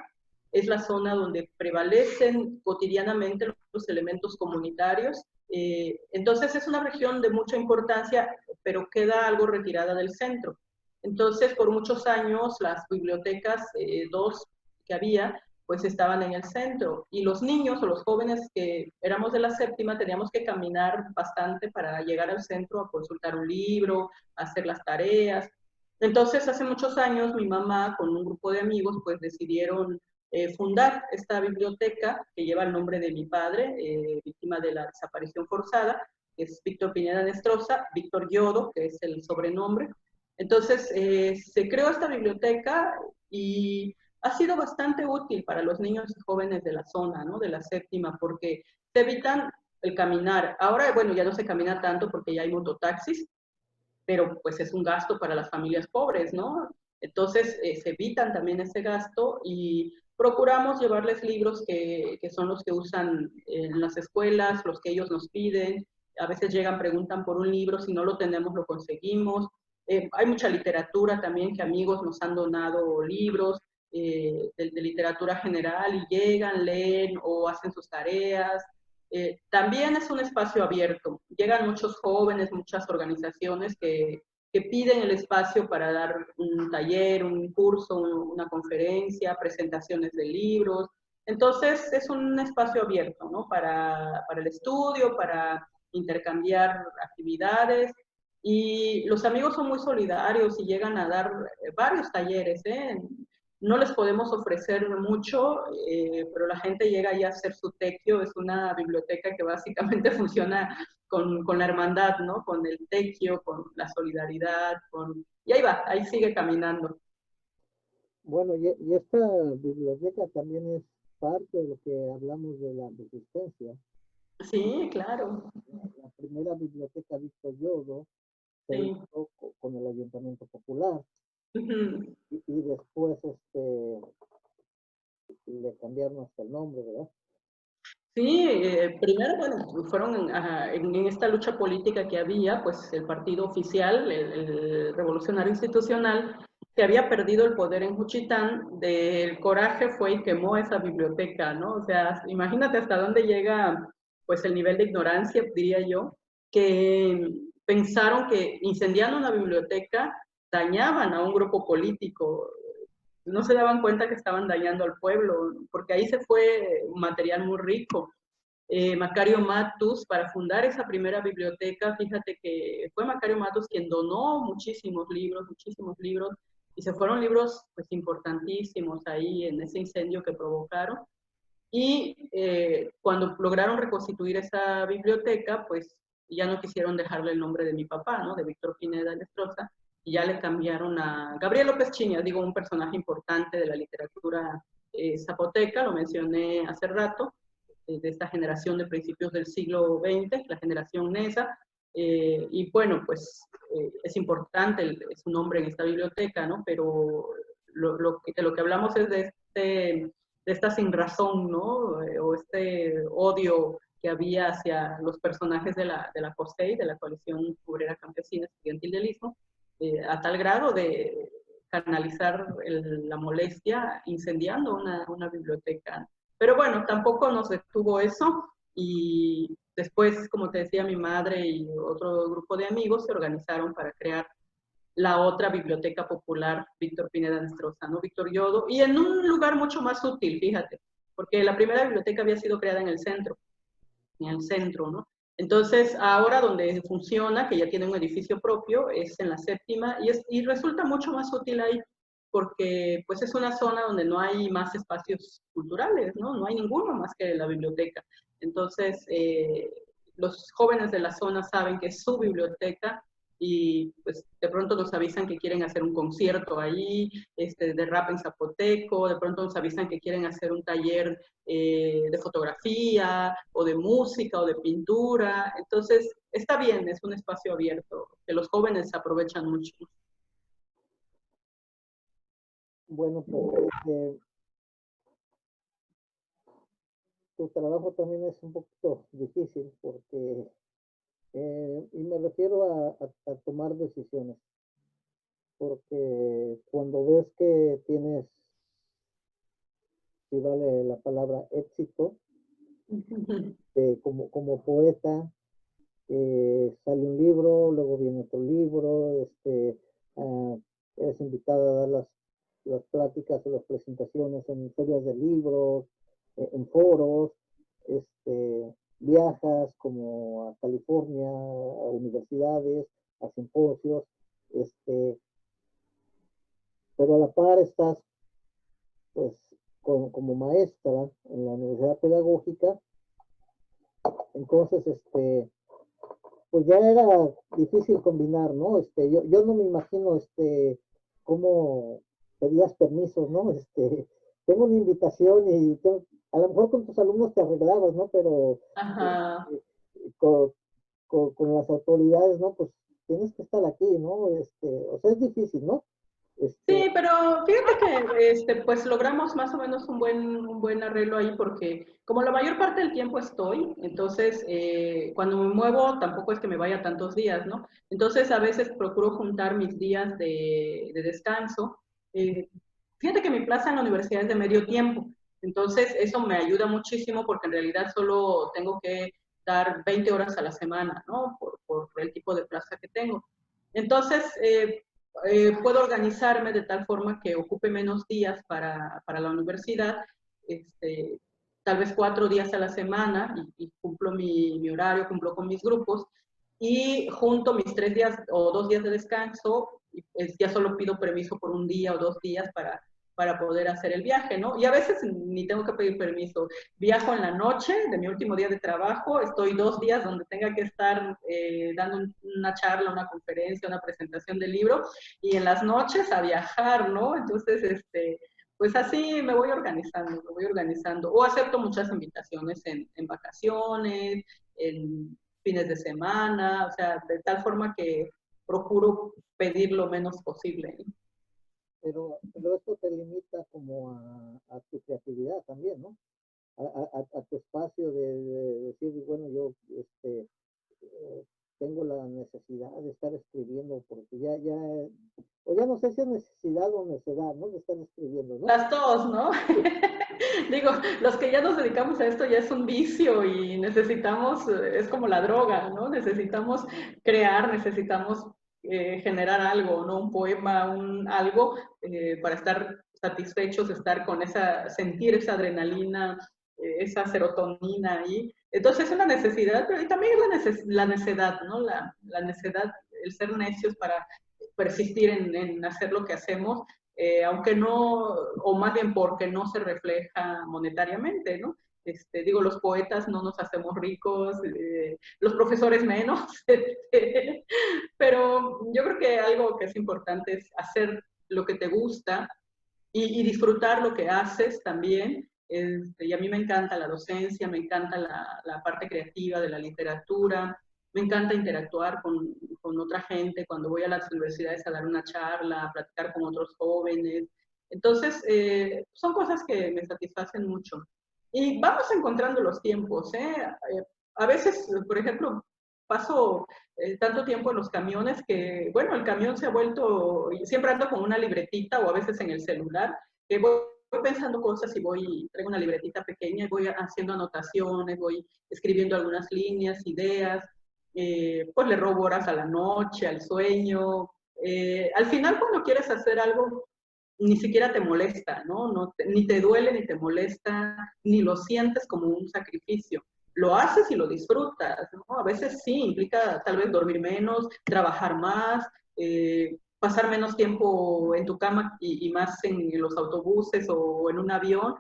es la zona donde prevalecen cotidianamente los elementos comunitarios. Entonces es una región de mucha importancia, pero queda algo retirada del centro. Entonces, por muchos años, las bibliotecas, dos que había, pues estaban en el centro. Y los niños o los jóvenes que éramos de la séptima teníamos que caminar bastante para llegar al centro a consultar un libro, a hacer las tareas. Entonces, hace muchos años, mi mamá con un grupo de amigos, pues decidieron fundar esta biblioteca que lleva el nombre de mi padre, víctima de la desaparición forzada, que es Víctor Pineda Nestroza, Víctor Yodo, que es el sobrenombre. Entonces, se creó esta biblioteca y ha sido bastante útil para los niños y jóvenes de la zona, ¿no? De la séptima, porque se evitan el caminar. Ahora, bueno, ya no se camina tanto porque ya hay mototaxis, pero pues es un gasto para las familias pobres, ¿no? Entonces, se evitan también ese gasto y procuramos llevarles libros que son los que usan en las escuelas, los que ellos nos piden. A veces llegan, preguntan por un libro, si no lo tenemos, lo conseguimos. Hay mucha literatura también que amigos nos han donado libros. de literatura general y llegan, leen o hacen sus tareas. También es un espacio abierto. Llegan muchos jóvenes, muchas organizaciones que piden el espacio para dar un taller, un curso, una conferencia, presentaciones de libros. Entonces es un espacio abierto, ¿no? Para el estudio, para intercambiar actividades. Y los amigos son muy solidarios y llegan a dar varios talleres, ¿eh? No les podemos ofrecer mucho, pero la gente llega ya a hacer su tequio. Es una biblioteca que básicamente funciona con la hermandad, ¿no? Con el tequio, con la solidaridad, y ahí va, ahí sigue caminando. Bueno, y esta biblioteca también es parte de lo que hablamos de la resistencia. Sí, claro. La primera biblioteca Víctor Yodo se Sí. hizo con el Ayuntamiento Popular Ujú. y después le cambiaron hasta el nombre, ¿verdad? Sí, primero, bueno, fueron en esta lucha política que había, pues el partido oficial, el Revolucionario Institucional, que había perdido el poder en Juchitán, del coraje fue y quemó esa biblioteca, ¿no? O sea, imagínate hasta dónde llega, pues el nivel de ignorancia, diría yo, que pensaron que incendiando una biblioteca dañaban a un grupo político. No se daban cuenta que estaban dañando al pueblo, porque ahí se fue un material muy rico. Macario Matus, para fundar esa primera biblioteca, fíjate que fue Macario Matus quien donó muchísimos libros, y se fueron libros pues importantísimos ahí en ese incendio que provocaron. Y cuando lograron reconstituir esa biblioteca, pues ya no quisieron dejarle el nombre de mi papá, ¿no? De Víctor Pineda Lestroza, y ya le cambiaron a Gabriel López Chiñas, digo, un personaje importante de la literatura zapoteca, lo mencioné hace rato, de esta generación de principios del siglo XX, la generación NESA, y bueno, pues es importante su nombre en esta biblioteca, ¿no? Pero de lo que hablamos es de esta sinrazón, ¿no? O este odio que había hacia los personajes de la COSEI, de la Coalición Obrera Campesina Estudiantil del Istmo, a tal grado de canalizar la molestia incendiando una biblioteca. Pero bueno, tampoco nos detuvo eso, y después, como te decía, mi madre y otro grupo de amigos se organizaron para crear la otra biblioteca popular, Víctor Pineda Nestroza, ¿no? Víctor Yodo, y en un lugar mucho más útil, fíjate, porque la primera biblioteca había sido creada en el centro, ¿no? Entonces, ahora donde funciona, que ya tiene un edificio propio, es en la séptima, y resulta mucho más útil ahí, porque pues es una zona donde no hay más espacios culturales, ¿no? No hay ninguno más que la biblioteca. Entonces, los jóvenes de la zona saben que es su biblioteca, y pues de pronto nos avisan que quieren hacer un concierto ahí, de rap en zapoteco, de pronto nos avisan que quieren hacer un taller de fotografía o de música o de pintura. Entonces, está bien, es un espacio abierto que los jóvenes aprovechan mucho. Bueno, pues tu trabajo también es un poquito difícil porque, y me refiero a tomar decisiones, porque cuando ves que tienes, si vale la palabra, éxito, como poeta, sale un libro, luego viene otro libro, uh, eres invitada a dar las pláticas o las presentaciones en ferias de libros, en foros, viajas como a California, a universidades, a simposios, pero a la par estás pues como maestra en la universidad pedagógica, entonces pues ya era difícil combinar, ¿no? Yo no me imagino, cómo pedías permisos, ¿no? Tengo una invitación y a lo mejor con tus alumnos te arreglabas, ¿no? Pero Ajá. con, con, las autoridades, ¿no? Pues tienes que estar aquí, ¿no? O sea, es difícil, ¿no? Sí, pero fíjate que pues logramos más o menos un buen arreglo ahí, porque como la mayor parte del tiempo estoy, entonces cuando me muevo tampoco es que me vaya tantos días, ¿no? Entonces a veces procuro juntar mis días de descanso. Fíjate que mi plaza en la universidad es de medio tiempo, entonces eso me ayuda muchísimo porque en realidad solo tengo que dar 20 horas a la semana, ¿no? Por el tipo de plaza que tengo. Entonces, puedo organizarme de tal forma que ocupe menos días para la universidad, este, tal vez 4 días a la semana y cumplo mi horario, cumplo con mis grupos y junto mis 3 días o 2 días de descanso, ya solo pido permiso por un día o 2 días para poder hacer el viaje, ¿no? Y a veces ni tengo que pedir permiso. Viajo en la noche de mi último día de trabajo, estoy 2 días donde tenga que estar dando una charla, una conferencia, una presentación del libro, y en las noches a viajar, ¿no? Entonces, pues así me voy organizando, me voy organizando. O acepto muchas invitaciones en vacaciones, en fines de semana, o sea, de tal forma que procuro pedir lo menos posible, ¿no? Pero esto te limita como a tu creatividad también, ¿no? A tu espacio de decir, bueno, yo eh, tengo la necesidad de estar escribiendo, porque o ya no sé si es necesidad o necedad, ¿no? De estar escribiendo, ¿no? Las dos, ¿no? Digo, los que ya nos dedicamos a esto ya es un vicio y necesitamos, es como la droga, ¿no? Necesitamos crear, necesitamos generar algo, ¿no? Un poema, algo para estar satisfechos, estar con sentir esa adrenalina, esa serotonina ahí. Entonces es una necesidad, pero también es la necedad, ¿no? La necedad, el ser necios para persistir en hacer lo que hacemos, aunque no, o más bien porque no se refleja monetariamente, ¿no? Digo, los poetas no nos hacemos ricos, los profesores menos, pero yo creo que algo que es importante es hacer lo que te gusta y disfrutar lo que haces también. Y a mí me encanta la docencia, me encanta la parte creativa de la literatura, me encanta interactuar con otra gente cuando voy a las universidades a dar una charla, a platicar con otros jóvenes. Entonces, son cosas que me satisfacen mucho. Y vamos encontrando los tiempos, ¿eh? A veces, por ejemplo, paso tanto tiempo en los camiones que, bueno, el camión se ha vuelto, siempre ando con una libretita o a veces en el celular, que voy pensando cosas y traigo una libretita pequeña y voy haciendo anotaciones, voy escribiendo algunas líneas, ideas, pues le robo horas a la noche, al sueño. Al final, cuando quieres hacer algo, ni siquiera te molesta, ¿no? Ni te duele, ni te molesta, ni lo sientes como un sacrificio. Lo haces y lo disfrutas, ¿no? A veces sí, implica tal vez dormir menos, trabajar más, pasar menos tiempo en tu cama y más en los autobuses o en un avión,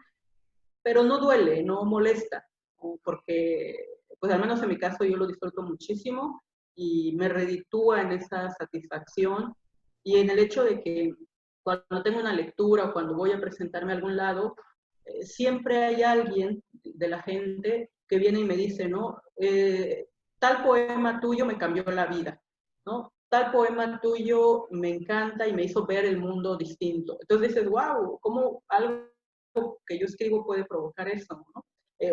pero no duele, no molesta, ¿no? Porque, pues al menos en mi caso yo lo disfruto muchísimo y me reditúa en esa satisfacción y en el hecho de que cuando tengo una lectura o cuando voy a presentarme a algún lado, siempre hay alguien de la gente que viene y me dice, ¿no? Tal poema tuyo me cambió la vida, ¿no? Tal poema tuyo me encanta y me hizo ver el mundo distinto. Entonces dices, wow, ¿cómo algo que yo escribo puede provocar eso, ¿no?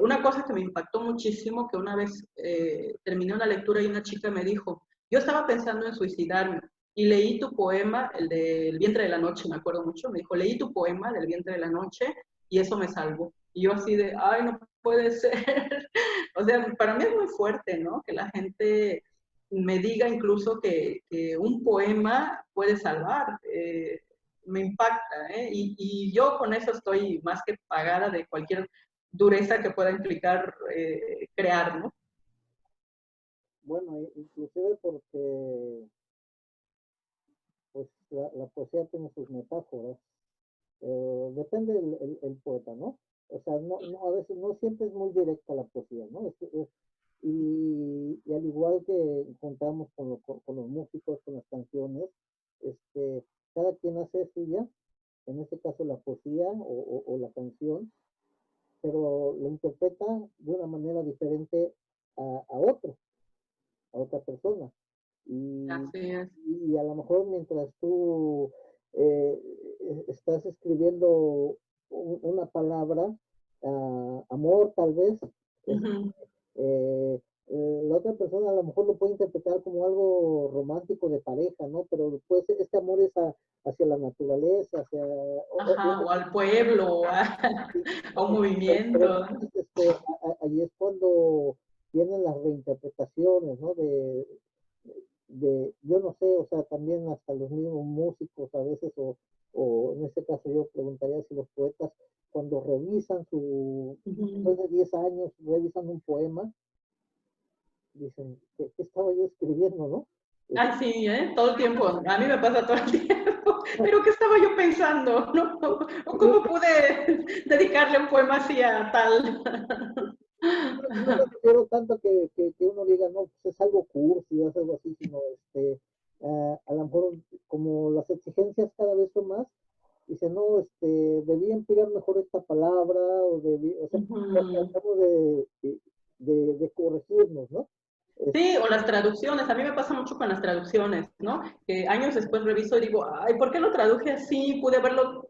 Una cosa que me impactó muchísimo, que una vez terminé una lectura y una chica me dijo, yo estaba pensando en suicidarme y leí tu poema, el del vientre de la noche, me acuerdo mucho, me dijo, leí tu poema del vientre de la noche y eso me salvó. Y yo así de, ay, no puede ser. O sea, para mí es muy fuerte, ¿no? Que la gente me diga incluso que un poema puede salvar. Me impacta, ¿eh? Y yo con eso estoy más que pagada de cualquier dureza que pueda implicar crear, ¿no? Bueno, inclusive porque pues la poesía tiene sus metáforas. Depende el poeta, ¿no? O sea, a veces no siempre es muy directa la poesía, ¿no? Y al igual que contamos con los músicos, con las canciones, cada quien hace suya, en este caso la poesía o la canción, pero lo interpreta de una manera diferente a otro, a otra persona. Y, Así es. y a lo mejor mientras tú eh, estás escribiendo una palabra, amor tal vez, Uh -huh. eh, la otra persona a lo mejor lo puede interpretar como algo romántico de pareja, ¿no? Pero después este amor es hacia la naturaleza, hacia... Ajá, o al pueblo, o sí, a un pero movimiento. entonces, ahí es cuando vienen las reinterpretaciones, ¿no? Yo no sé, o sea, también hasta los mismos músicos a veces, o en este caso yo preguntaría si los poetas, cuando revisan Ujú. después de 10 años, revisan un poema, dicen, ¿qué estaba yo escribiendo, no? Ay, sí, ¿eh? Todo el tiempo. A mí me pasa todo el tiempo. Pero ¿qué estaba yo pensando? ¿No? ¿O cómo pude dedicarle un poema así a tal? No me refiero tanto que uno diga, no, pues es algo cursi, es algo así, sino a lo mejor como las exigencias cada vez son más, dice, no, debí emplear mejor esta palabra, o sea, Ujú. tratamos de corregirnos, ¿no? Sí, o las traducciones. A mí me pasa mucho con las traducciones, ¿no? Que años después reviso y digo, ay, ¿por qué lo traduje así? Pude haberlo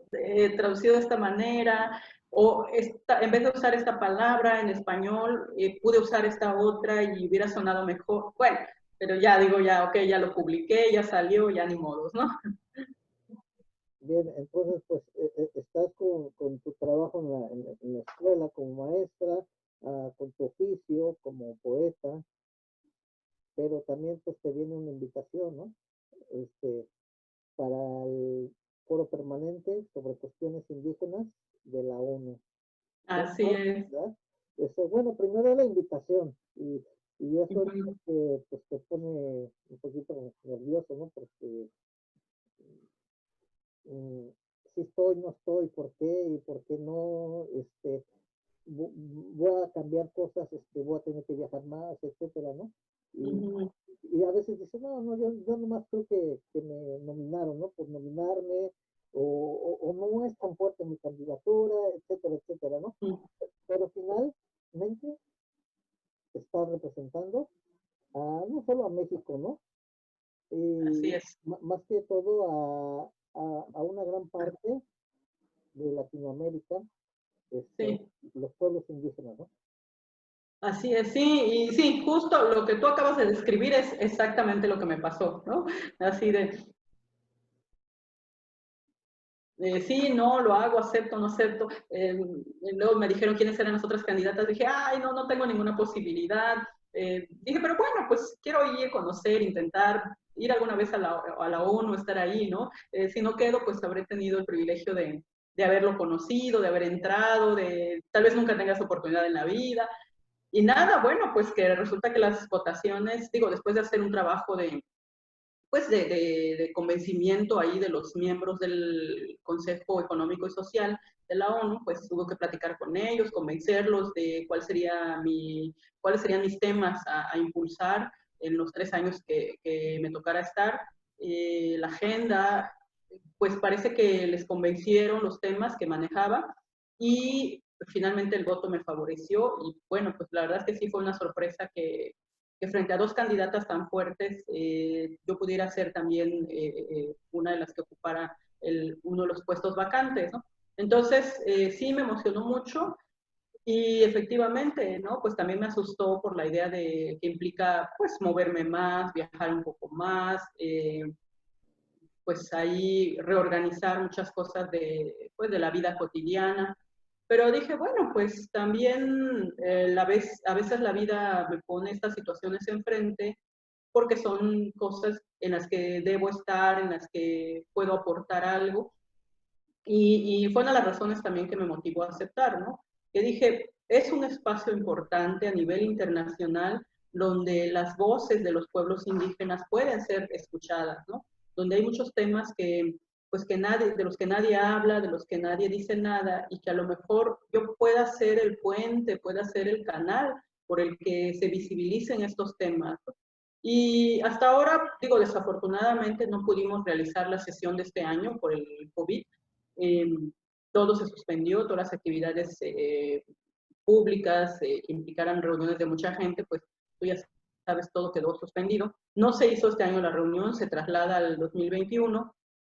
traducido de esta manera. O en vez de usar esta palabra en español, pude usar esta otra y hubiera sonado mejor. Bueno, pero ya digo, ya, ok, ya lo publiqué, ya salió, ya ni modos, ¿no? Bien, entonces, pues estás con tu trabajo en la escuela como maestra, con tu oficio como poeta, pero también pues te viene una invitación, ¿no? Este, para el foro permanente sobre cuestiones indígenas de la ONU. Así es. ¿Verdad? Bueno, primero la invitación y eso es lo Ujú. que pues, te pone un poquito nervioso, ¿no? Porque mm, si estoy, no estoy, ¿por qué? ¿Y por qué no? Voy a cambiar cosas, voy a tener que viajar más, etcétera, ¿no? Y, Ujú. y a veces dice, no, no, yo nomás creo que me nominaron, ¿no? Por nominarme, o no es tan fuerte mi candidatura, etcétera, etcétera, ¿no? Ujú. Pero finalmente está representando no solo a México, ¿no? Así Y es. más que todo a una gran parte de Latinoamérica, este, Sí. los pueblos indígenas, ¿no? Así es, sí, y sí, justo lo que tú acabas de describir es exactamente lo que me pasó, ¿no? Así de, sí, no, lo hago, acepto, no acepto. Y luego me dijeron quiénes eran las otras candidatas. Dije, ay, no, no tengo ninguna posibilidad. Dije, pero bueno, pues quiero ir, conocer, intentar ir alguna vez a la ONU, estar ahí, ¿no? Si no quedo, pues habré tenido el privilegio de haberlo conocido, de haber entrado, de tal vez nunca tengas oportunidad en la vida. Y nada, bueno, pues que resulta que las votaciones, digo, después de hacer un trabajo pues de convencimiento ahí de los miembros del Consejo Económico y Social de la ONU, pues tuve que platicar con ellos, convencerlos de cuáles serían mis temas a impulsar en los 3 años que me tocara estar. La agenda, pues parece que les convencieron los temas que manejaba y finalmente el voto me favoreció y bueno, pues la verdad es que sí fue una sorpresa que frente a dos candidatas tan fuertes yo pudiera ser también una de las que ocupara uno de los puestos vacantes, ¿no? Entonces, sí me emocionó mucho y efectivamente, ¿no? Pues también me asustó por la idea de que implica, pues, moverme más, viajar un poco más, pues ahí reorganizar muchas cosas pues, de la vida cotidiana. Pero dije, bueno, pues también a veces la vida me pone estas situaciones enfrente porque son cosas en las que debo estar, en las que puedo aportar algo. Y fue una de las razones también que me motivó a aceptar, ¿no? Que dije, es un espacio importante a nivel internacional donde las voces de los pueblos indígenas pueden ser escuchadas, ¿no? Donde hay muchos temas pues que nadie, de los que nadie habla, de los que nadie dice nada, y que a lo mejor yo pueda ser el puente, pueda ser el canal por el que se visibilicen estos temas. Y hasta ahora, digo, desafortunadamente no pudimos realizar la sesión de este año por el COVID. Eh, Todo se suspendió, todas las actividades públicas que implicaran reuniones de mucha gente, pues tú ya sabes, todo quedó suspendido. No se hizo este año la reunión, se traslada al 2021,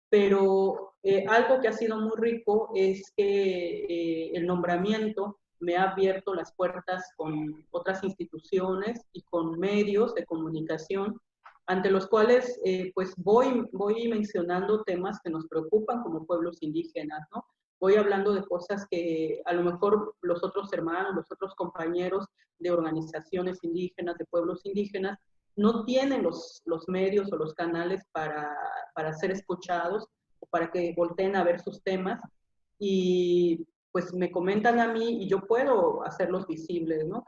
pero algo que ha sido muy rico es que el nombramiento me ha abierto las puertas con otras instituciones y con medios de comunicación ante los cuales pues voy mencionando temas que nos preocupan como pueblos indígenas, ¿no? Voy hablando de cosas que a lo mejor los otros hermanos, los otros compañeros de organizaciones indígenas, de pueblos indígenas, no tienen los medios o los canales para ser escuchados o para que volteen a ver sus temas y pues me comentan a mí y yo puedo hacerlos visibles, ¿no?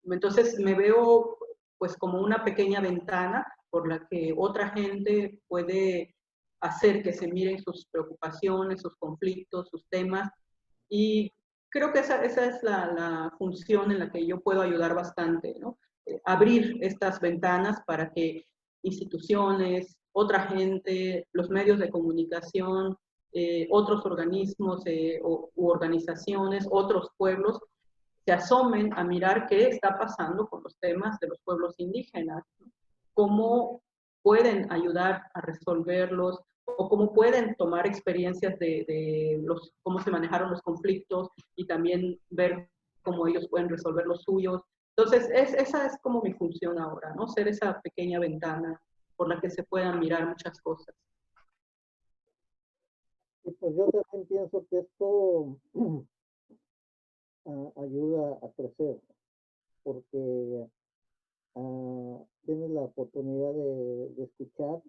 Entonces me veo pues como una pequeña ventana por la que otra gente puede hacer que se miren sus preocupaciones, sus conflictos, sus temas y creo que esa es la función en la que yo puedo ayudar bastante, ¿no? Abrir estas ventanas para que instituciones, otra gente, los medios de comunicación, otros organismos u organizaciones, otros pueblos, se asomen a mirar qué está pasando con los temas de los pueblos indígenas, ¿no? Cómo pueden ayudar a resolverlos o cómo pueden tomar experiencias de cómo se manejaron los conflictos y también ver cómo ellos pueden resolver los suyos. Entonces, esa es como mi función ahora, ¿no? Ser esa pequeña ventana por la que se puedan mirar muchas cosas. Y pues yo también pienso que esto ayuda a crecer, porque tienes la oportunidad de escuchar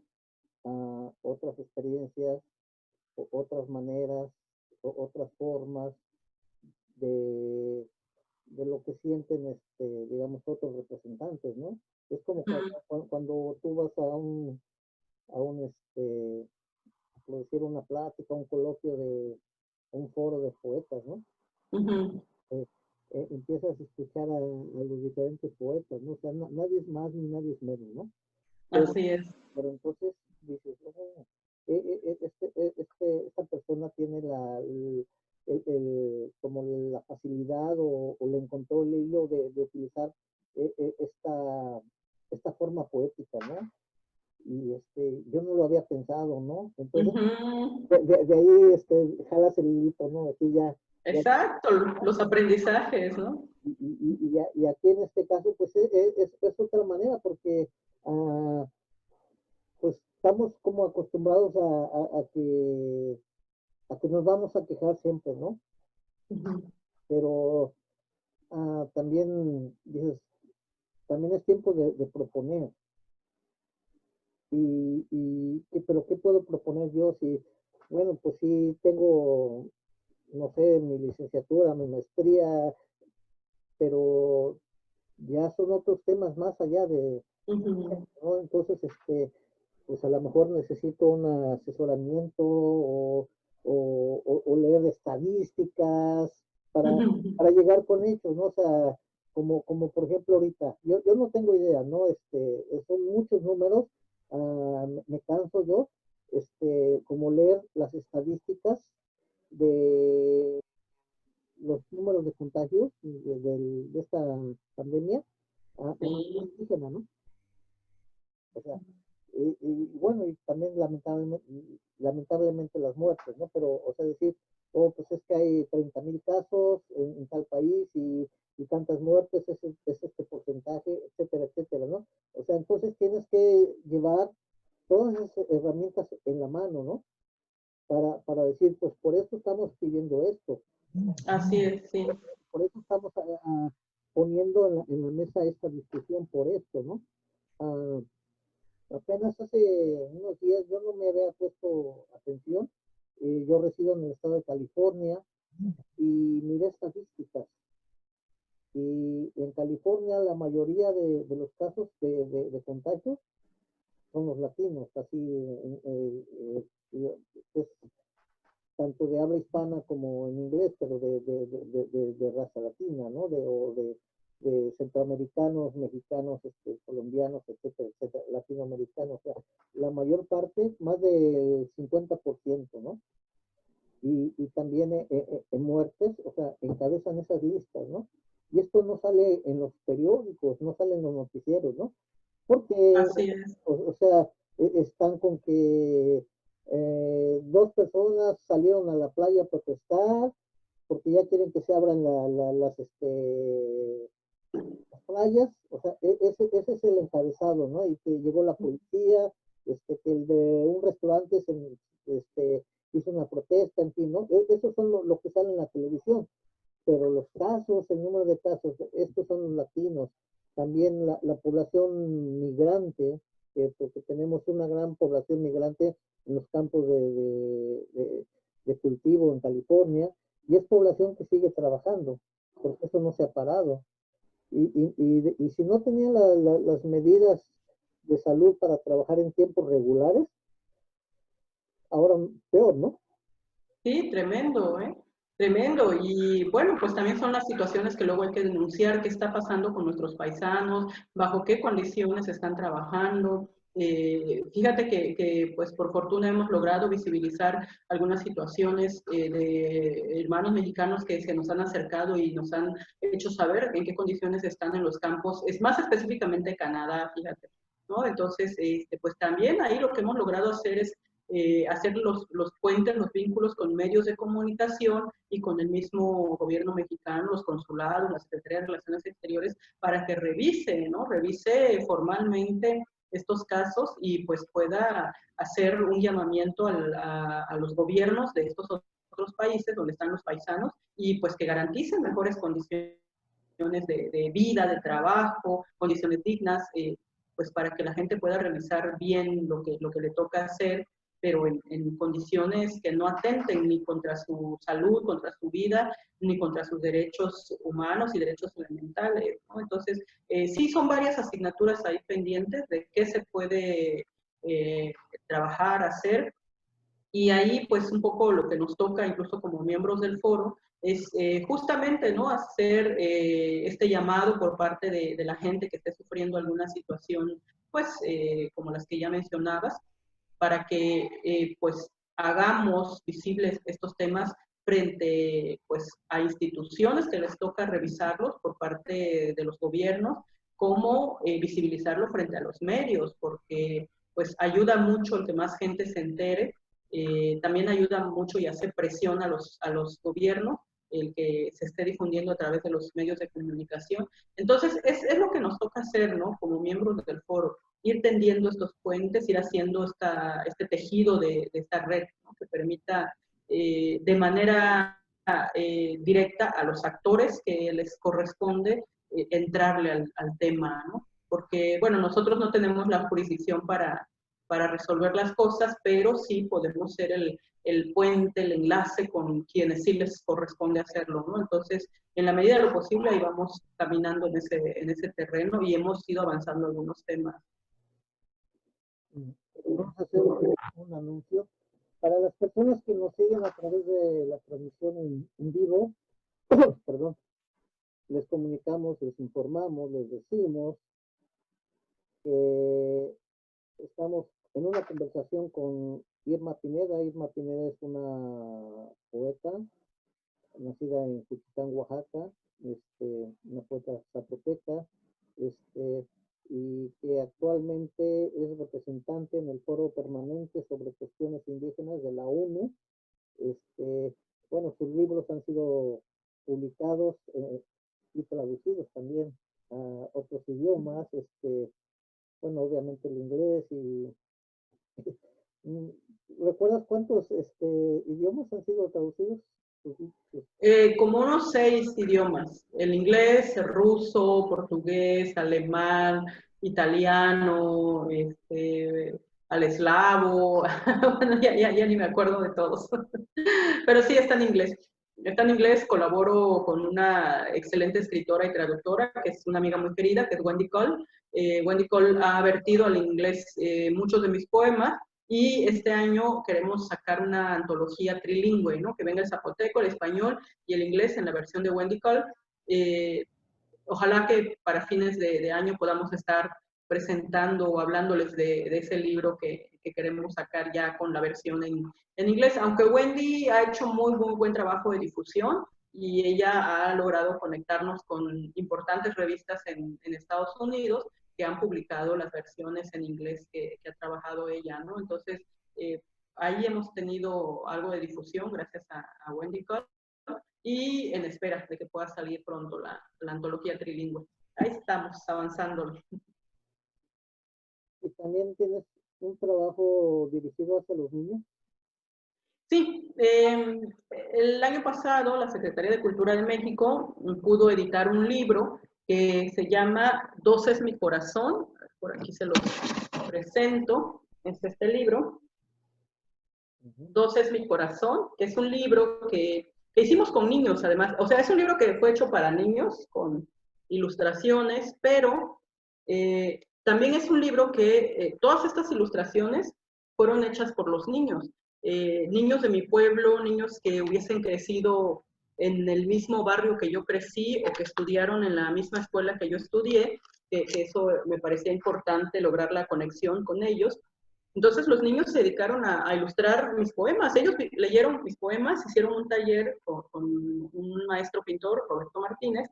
otras experiencias, otras maneras, otras formas de, de lo que sienten, digamos, otros representantes, ¿no? Es como cuando tú vas por decir, una plática, un coloquio un foro de poetas, ¿no? Eh, empiezas a escuchar a los diferentes poetas, ¿no? O sea, nadie es más ni nadie es menos, ¿no? Pero, Así es. pero entonces dices, oh, esta persona tiene como la facilidad o le encontró el hilo de utilizar esta forma poética, ¿no? Y yo no lo había pensado, ¿no? Entonces, de ahí jalas el hilito, ¿no? Aquí ya Exacto, los aprendizajes, ¿no? y aquí en este caso, pues es otra manera, porque pues estamos como acostumbrados a que nos vamos a quejar siempre, ¿no? Pero también dices, también es tiempo de proponer. Pero ¿qué puedo proponer yo si, bueno, pues sí tengo, no sé, mi licenciatura, mi maestría, pero ya son otros temas más allá ¿no? Entonces, pues a lo mejor necesito un asesoramiento o leer estadísticas para llegar con hechos, ¿no? O sea, como por ejemplo ahorita, yo no tengo idea, ¿no? Son muchos números, me canso yo, como leer las estadísticas de los números de contagios de esta pandemia en el Sí. indígena, ¿no? O sea, bueno, y también lamentablemente las muertes, ¿no? Pero, o sea, decir, oh, pues es que hay 30,000 casos en tal país y tantas muertes, es este porcentaje, etcétera, etcétera, ¿no? O sea, entonces tienes que llevar todas esas herramientas en la mano, ¿no? Para decir, pues por eso estamos pidiendo esto, Así es, sí. por eso estamos poniendo en la mesa esta discusión por esto, ¿no? Ah, Apenas hace unos días yo no me había puesto atención. Yo resido en el estado de California y miré estadísticas. Y en California la mayoría de los casos de contagios son los latinos, así es tanto de habla hispana como en inglés, pero de raza latina, ¿no? De centroamericanos, mexicanos, colombianos, etcétera, etcétera, latinoamericanos, o sea, la mayor parte, más del 50%, ¿no? Y también en muertes, o sea, encabezan esas listas, ¿no? Y esto no sale en los periódicos, no sale en los noticieros, ¿no? Porque, Así es. o sea, están con que 2 personas salieron a la playa a protestar porque ya quieren que se abran las playas, o sea, ese es el encabezado, ¿no? Y que llegó la policía, que el de un restaurante hizo una protesta, en fin, ¿no? Esos son lo que sale en la televisión, pero los casos, el número de casos, estos son los latinos, también la población migrante, porque tenemos una gran población migrante en los campos de cultivo en California, y es población que sigue trabajando, porque eso no se ha parado. Y si no tenían las medidas de salud para trabajar en tiempos regulares, ahora peor, ¿no? Sí, tremendo, ¿eh? Tremendo. Y bueno, pues también son las situaciones que luego hay que denunciar, qué está pasando con nuestros paisanos, bajo qué condiciones están trabajando. Fíjate pues por fortuna hemos logrado visibilizar algunas situaciones de hermanos mexicanos que se nos han acercado y nos han hecho saber en qué condiciones están en los campos, es más específicamente Canadá, fíjate, ¿no? Entonces, pues también ahí lo que hemos logrado hacer es hacer los puentes, los vínculos con medios de comunicación y con el mismo gobierno mexicano, los consulados, la Secretaría de Relaciones Exteriores, para que revise, ¿no? Revise formalmente estos casos y pues pueda hacer un llamamiento a los gobiernos de estos otros países donde están los paisanos y pues que garanticen mejores condiciones de vida, de trabajo, condiciones dignas, pues para que la gente pueda realizar bien lo que le toca hacer, pero en condiciones que no atenten ni contra su salud, contra su vida, ni contra sus derechos humanos y derechos elementales, ¿no? Entonces, sí son varias asignaturas ahí pendientes de qué se puede trabajar, hacer, y ahí, pues, un poco lo que nos toca, incluso como miembros del foro, es justamente, ¿no? Hacer este llamado por parte de la gente que esté sufriendo alguna situación, pues, como las que ya mencionabas, para que, pues, hagamos visibles estos temas frente, pues, a instituciones que les toca revisarlos por parte de los gobiernos, como visibilizarlo frente a los medios, porque, pues, ayuda mucho el que más gente se entere, también ayuda mucho y hace presión a los gobiernos el que se esté difundiendo a través de los medios de comunicación. Entonces, es lo que nos toca hacer, ¿no? Como miembros del foro, ir tendiendo estos puentes, ir haciendo este tejido de esta red, ¿no? Que permita de manera directa a los actores que les corresponde entrarle al tema, ¿no? Porque, bueno, nosotros no tenemos la jurisdicción para resolver las cosas, pero sí podemos ser el puente, el enlace con quienes sí les corresponde hacerlo, ¿no? Entonces, en la medida de lo posible, ahí vamos caminando en ese terreno y hemos ido avanzando algunos temas. Vamos a hacer un anuncio. Para las personas que nos siguen a través de la transmisión en vivo, perdón, les comunicamos, les informamos, les decimos que estamos en una conversación con Irma Pineda. Irma Pineda es una poeta nacida en Juchitán, Oaxaca, una poeta zapoteca, y que actualmente es representante en el Foro Permanente sobre Cuestiones Indígenas de la ONU. Bueno, sus libros han sido publicados y traducidos también a otros idiomas, bueno, obviamente el inglés y ¿recuerdas cuántos idiomas han sido traducidos? Como unos 6 idiomas, el inglés, el ruso, portugués, alemán, italiano, al eslavo, bueno, ya ni me acuerdo de todos, pero sí está en inglés. Está en inglés, colaboro con una excelente escritora y traductora, que es una amiga muy querida, que es Wendy Cole. Wendy Cole ha vertido al inglés muchos de mis poemas, y este año queremos sacar una antología trilingüe, ¿no? Que venga el zapoteco, el español y el inglés en la versión de Wendy Cole. Ojalá que para fines de año podamos estar presentando o hablándoles de ese libro que queremos sacar ya con la versión en inglés, aunque Wendy ha hecho muy buen trabajo de difusión y ella ha logrado conectarnos con importantes revistas en Estados Unidos que han publicado las versiones en inglés que ha trabajado ella, ¿no? Entonces, ahí hemos tenido algo de difusión gracias a Wendy Cole, y en espera de que pueda salir pronto la antología trilingüe. Ahí estamos, avanzando. ¿Y también tienes un trabajo dirigido hacia los niños? Sí, el año pasado la Secretaría de Cultura de México pudo editar un libro que se llama Dos es mi corazón. Por aquí se lo presento. Es este libro. Dos es mi corazón, que es un libro que hicimos con niños además. O sea, es un libro que fue hecho para niños con ilustraciones, pero también es un libro que todas estas ilustraciones fueron hechas por los niños. Niños de mi pueblo, niños que hubiesen crecido en el mismo barrio que yo crecí o que estudiaron en la misma escuela que yo estudié, que eso me parecía importante lograr la conexión con ellos. Entonces los niños se dedicaron a ilustrar mis poemas. Ellos leyeron mis poemas, hicieron un taller con un maestro pintor, Roberto Martínez,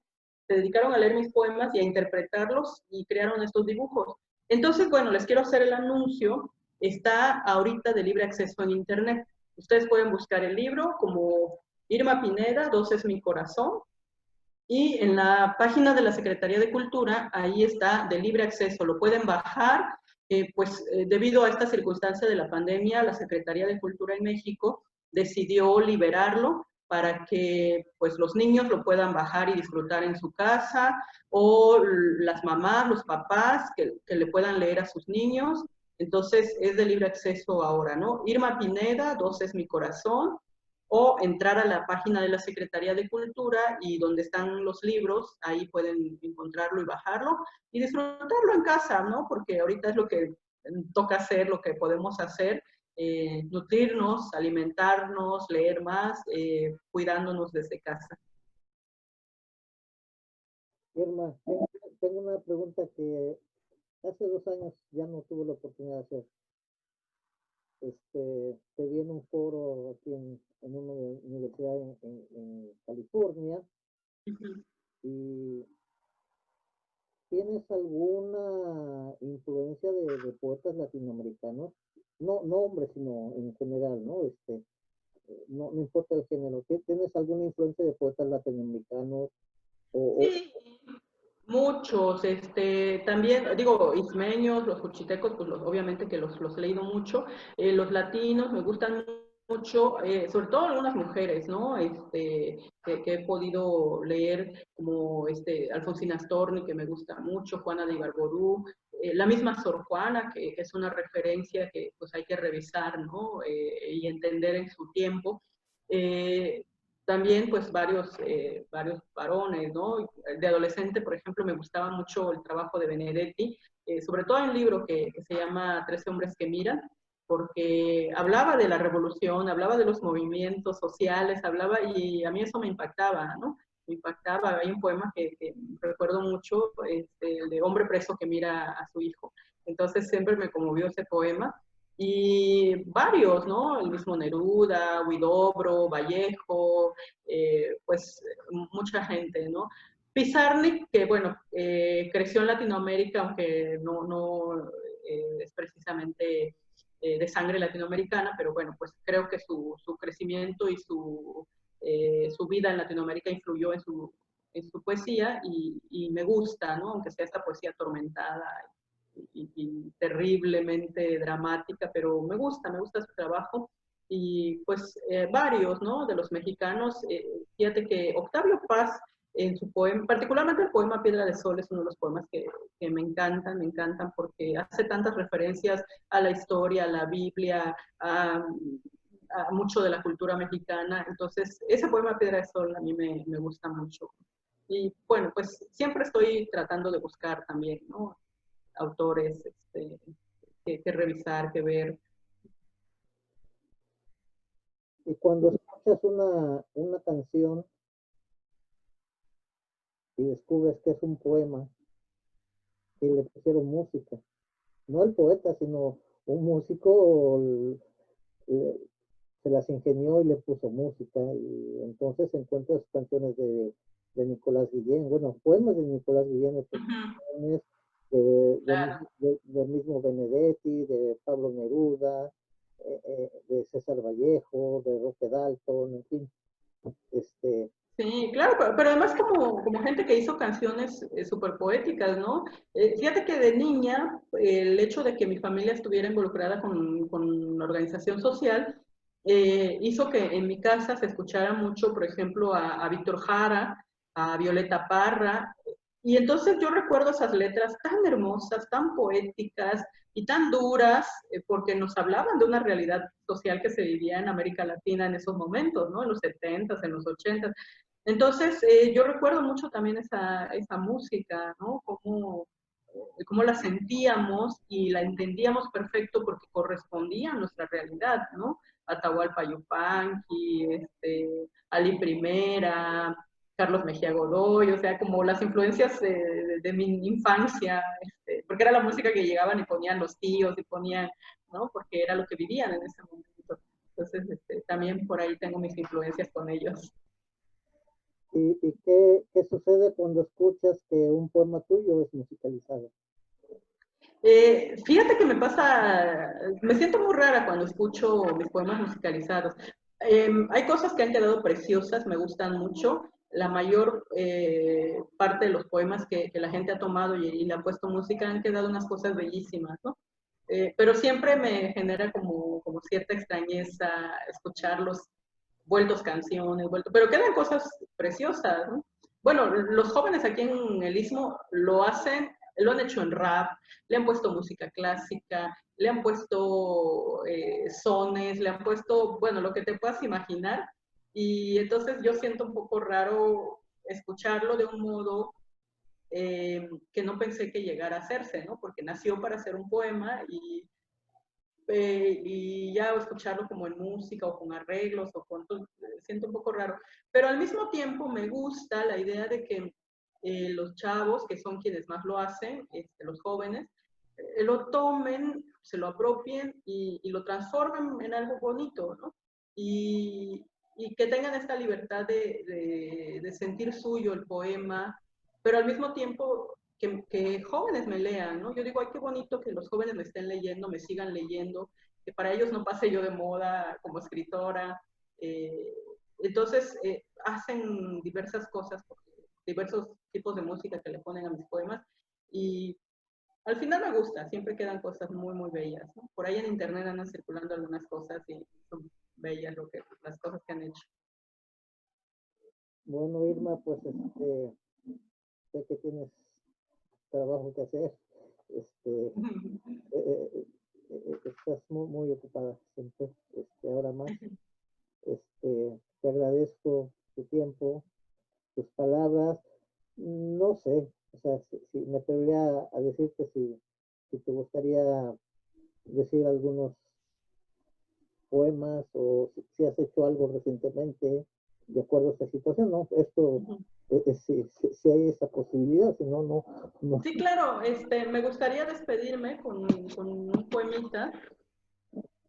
se dedicaron a leer mis poemas y a interpretarlos y crearon estos dibujos. Entonces, bueno, les quiero hacer el anuncio. Está ahorita de libre acceso en internet. Ustedes pueden buscar el libro como Irma Pineda, Dos es mi corazón, y en la página de la Secretaría de Cultura, ahí está de libre acceso, lo pueden bajar, debido a esta circunstancia de la pandemia, la Secretaría de Cultura en México decidió liberarlo para que pues los niños lo puedan bajar y disfrutar en su casa, o las mamás, los papás, que le puedan leer a sus niños. Entonces es de libre acceso ahora, ¿no? Irma Pineda, Dos es mi corazón, o entrar a la página de la Secretaría de Cultura y donde están los libros, ahí pueden encontrarlo y bajarlo y disfrutarlo en casa, ¿no? Porque ahorita es lo que toca hacer, lo que podemos hacer, nutrirnos, alimentarnos, leer más, cuidándonos desde casa. Irma, tengo una pregunta que hace 2 años ya no tuve la oportunidad de hacer. Te vi en un foro aquí en una universidad en California. ¿Y tienes alguna influencia de poetas latinoamericanos? No, no hombres, sino en general, ¿no? No, no importa el género. ¿Tienes alguna influencia de poetas latinoamericanos? O, Sí, muchos, también, digo, ismeños, los juchitecos, pues obviamente que los he leído mucho. Los latinos me gustan mucho, sobre todo algunas mujeres, ¿no? Que he podido leer, como Alfonsina Storni, que me gusta mucho, Juana de Ibarború, la misma Sor Juana, que es una referencia que pues hay que revisar, ¿no? Y entender en su tiempo. También pues varios varones, ¿no? De adolescente, por ejemplo, me gustaba mucho el trabajo de Benedetti, sobre todo en un libro que se llama 13 hombres que miran, porque hablaba de la revolución, hablaba de los movimientos sociales, hablaba, y a mí eso me impactaba, ¿no? Me impactaba. Hay un poema que recuerdo mucho, el de hombre preso que mira a su hijo. Entonces siempre me conmovió ese poema. Y varios, ¿no? El mismo Neruda, Huidobro, Vallejo, pues mucha gente, ¿no? Pizarnik, que bueno, creció en Latinoamérica, aunque no es precisamente de sangre latinoamericana, pero bueno, pues creo que su crecimiento y su vida en Latinoamérica influyó en su poesía y me gusta, ¿no? Aunque sea esta poesía atormentada y terriblemente dramática, pero me gusta su trabajo. Y pues varios, ¿no? De los mexicanos, fíjate que Octavio Paz, en su poema, particularmente el poema Piedra de Sol, es uno de los poemas que me encantan porque hace tantas referencias a la historia, a la Biblia, a mucho de la cultura mexicana. Entonces, ese poema Piedra de Sol a mí me gusta mucho. Y bueno, pues siempre estoy tratando de buscar también, ¿no? Autores que revisar, que ver. y cuando escuchas una canción y descubres que es un poema y le pusieron música, no el poeta, sino un músico se las ingenió y le puso música, y entonces encuentras canciones de Nicolás Guillén, bueno, poemas de Nicolás Guillén, canciones Claro. del mismo Benedetti, de Pablo Neruda, de César Vallejo, de Roque Dalton, en fin. Este, Sí, claro, pero además como gente que hizo canciones súper poéticas, ¿no? Fíjate que de niña, el hecho de que mi familia estuviera involucrada con la organización social, hizo que en mi casa se escuchara mucho, por ejemplo, a Víctor Jara, a Violeta Parra, y entonces yo recuerdo esas letras tan hermosas, tan poéticas y tan duras, porque nos hablaban de una realidad social que se vivía en América Latina en esos momentos, ¿no? En los 70s, en los 80s. Entonces, yo recuerdo mucho también esa música, ¿no? Cómo la sentíamos y la entendíamos perfecto porque correspondía a nuestra realidad, ¿no? Atahualpa Yupanqui, Ali Primera, Carlos Mejía Godoy, o sea, como las influencias de mi infancia, porque era la música que llegaban y ponían los tíos y ponían, ¿no? Porque era lo que vivían en ese momento. Entonces, también por ahí tengo mis influencias con ellos. ¿Y qué sucede cuando escuchas que un poema tuyo es musicalizado? Fíjate que me siento muy rara cuando escucho mis poemas musicalizados. Hay cosas que han quedado preciosas, me gustan mucho. La mayor parte de los poemas que la gente ha tomado y le ha puesto música han quedado unas cosas bellísimas, ¿no? Pero siempre me genera como cierta extrañeza escucharlos vueltos canciones, pero quedan cosas preciosas, ¿no? Bueno, los jóvenes aquí en el Istmo lo han hecho en rap, le han puesto música clásica, le han puesto sones, le han puesto, bueno, lo que te puedas imaginar, y entonces yo siento un poco raro escucharlo de un modo que no pensé que llegara a hacerse, ¿no? Porque nació para ser un poema y ya escucharlo como en música o con arreglos o con siento un poco raro, pero al mismo tiempo me gusta la idea de que los chavos, que son quienes más lo hacen, los jóvenes, lo tomen, se lo apropien y lo transformen en algo bonito, ¿no? Y que tengan esta libertad de sentir suyo el poema, pero al mismo tiempo que jóvenes me lean, ¿no? Yo digo, ay, qué bonito que los jóvenes me estén leyendo, me sigan leyendo, que para ellos no pase yo de moda como escritora. Eh, entonces, hacen diversas cosas, diversos tipos de música que le ponen a mis poemas y al final me gusta, siempre quedan cosas muy, muy bellas, ¿no? Por ahí en internet andan circulando algunas cosas y son bellas las cosas que han hecho. Bueno, Irma, pues sé que tienes trabajo que hacer. Este, estás muy ocupada siempre, ahora más. Te agradezco tu tiempo, tus palabras. No sé, o sea, si me atrevería a decirte si te gustaría decir algunos poemas o si has hecho algo recientemente de acuerdo a esta situación, ¿no? Esto, si hay esa posibilidad, si no, no. Sí, claro, me gustaría despedirme con un poemita,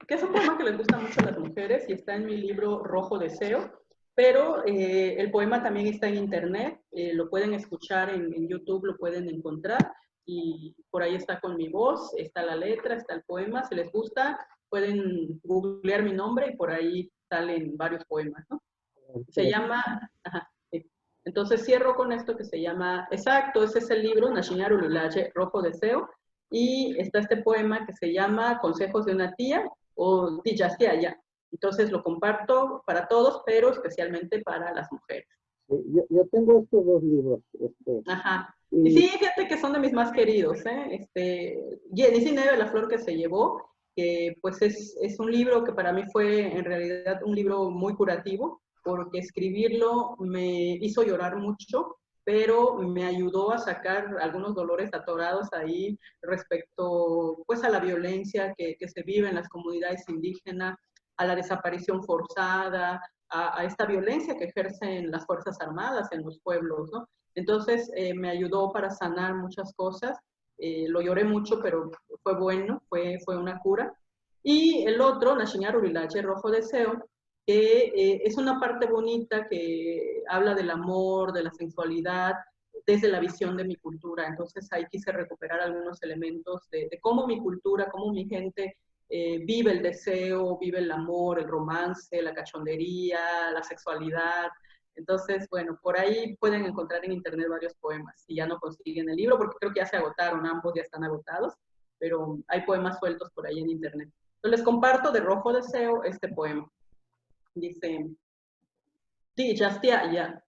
que es un poema que les gusta mucho a las mujeres y está en mi libro Rojo Deseo, pero el poema también está en internet, lo pueden escuchar en YouTube, lo pueden encontrar y por ahí está con mi voz, está la letra, está el poema, si les gusta pueden googlear mi nombre y por ahí salen varios poemas, ¿no? Se llama, ajá, sí. Entonces cierro con esto que se llama, exacto, ese es el libro, Nashiñaru Lulache, Rojo Deseo, y está este poema que se llama Consejos de una tía o Tiyasiaya. Entonces lo comparto para todos, pero especialmente para las mujeres. Yo tengo estos dos libros, Ajá. Y y sí, fíjate que son de mis más queridos, ¿eh? Jenny Neve, La flor que se llevó, que pues es un libro que para mí fue en realidad un libro muy curativo, porque escribirlo me hizo llorar mucho, pero me ayudó a sacar algunos dolores atorados ahí respecto pues a la violencia que se vive en las comunidades indígenas, a la desaparición forzada, a esta violencia que ejercen las Fuerzas Armadas en los pueblos, ¿no? Entonces me ayudó para sanar muchas cosas. Lo lloré mucho, pero fue bueno, fue una cura. Y el otro, Nashiñar Urilache, Rojo Deseo, que es una parte bonita que habla del amor, de la sensualidad, desde la visión de mi cultura. Entonces ahí quise recuperar algunos elementos de cómo mi cultura, cómo mi gente vive el deseo, vive el amor, el romance, la cachondería, la sexualidad. Entonces, bueno, por ahí pueden encontrar en internet varios poemas, si ya no consiguen el libro, porque creo que ya se agotaron, ambos ya están agotados, pero hay poemas sueltos por ahí en internet. Entonces les comparto de Rojo Deseo este poema. Dice, Di Jastia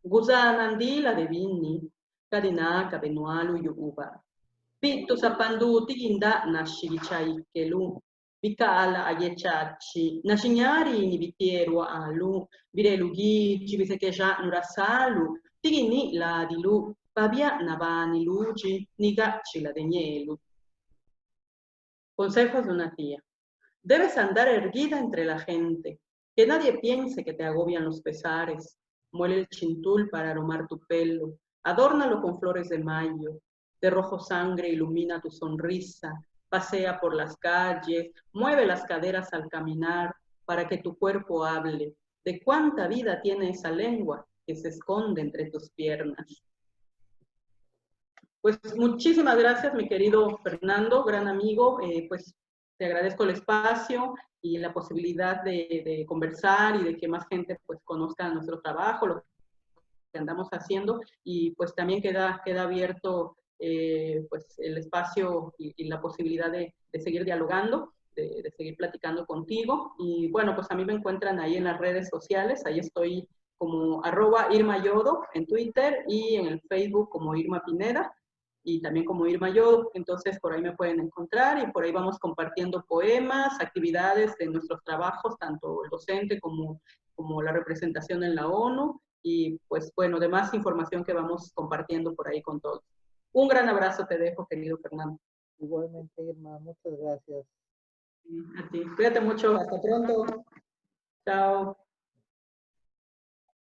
Guzanandi la devini, kadina kabenualu yuuba. Pittu sapandu tiginda nashigichai kelu. Bikala ayechachi, nashinyari ni bitieru alu, birelugi, chibisekeja nurasalu, tigini la dilu, babia navani luji, nigachi la deñelu. Consejos de una tía. Debes andar erguida entre la gente, que nadie piense que te agobian los pesares. Muele el chintul para aromar tu pelo, adórnalo con flores de mayo, de rojo sangre ilumina tu sonrisa, pasea por las calles, mueve las caderas al caminar para que tu cuerpo hable. ¿De cuánta vida tiene esa lengua que se esconde entre tus piernas? Pues muchísimas gracias, mi querido Fernando, gran amigo. Pues te agradezco el espacio y la posibilidad de conversar y de que más gente pues conozca nuestro trabajo, lo que andamos haciendo, y pues también queda abierto pues el espacio y la posibilidad de seguir dialogando, de seguir platicando contigo. Y bueno, pues a mí me encuentran ahí en las redes sociales, ahí estoy como @IrmaYodo en Twitter y en el Facebook como Irma Pineda y también como Irma Yodo. Entonces por ahí me pueden encontrar y por ahí vamos compartiendo poemas, actividades de nuestros trabajos, tanto el docente como la representación en la ONU y pues bueno, demás información que vamos compartiendo por ahí con todos. Un gran abrazo te dejo, querido Fernando. Igualmente, Irma, muchas gracias. A ti. Cuídate mucho. Hasta pronto. Chao.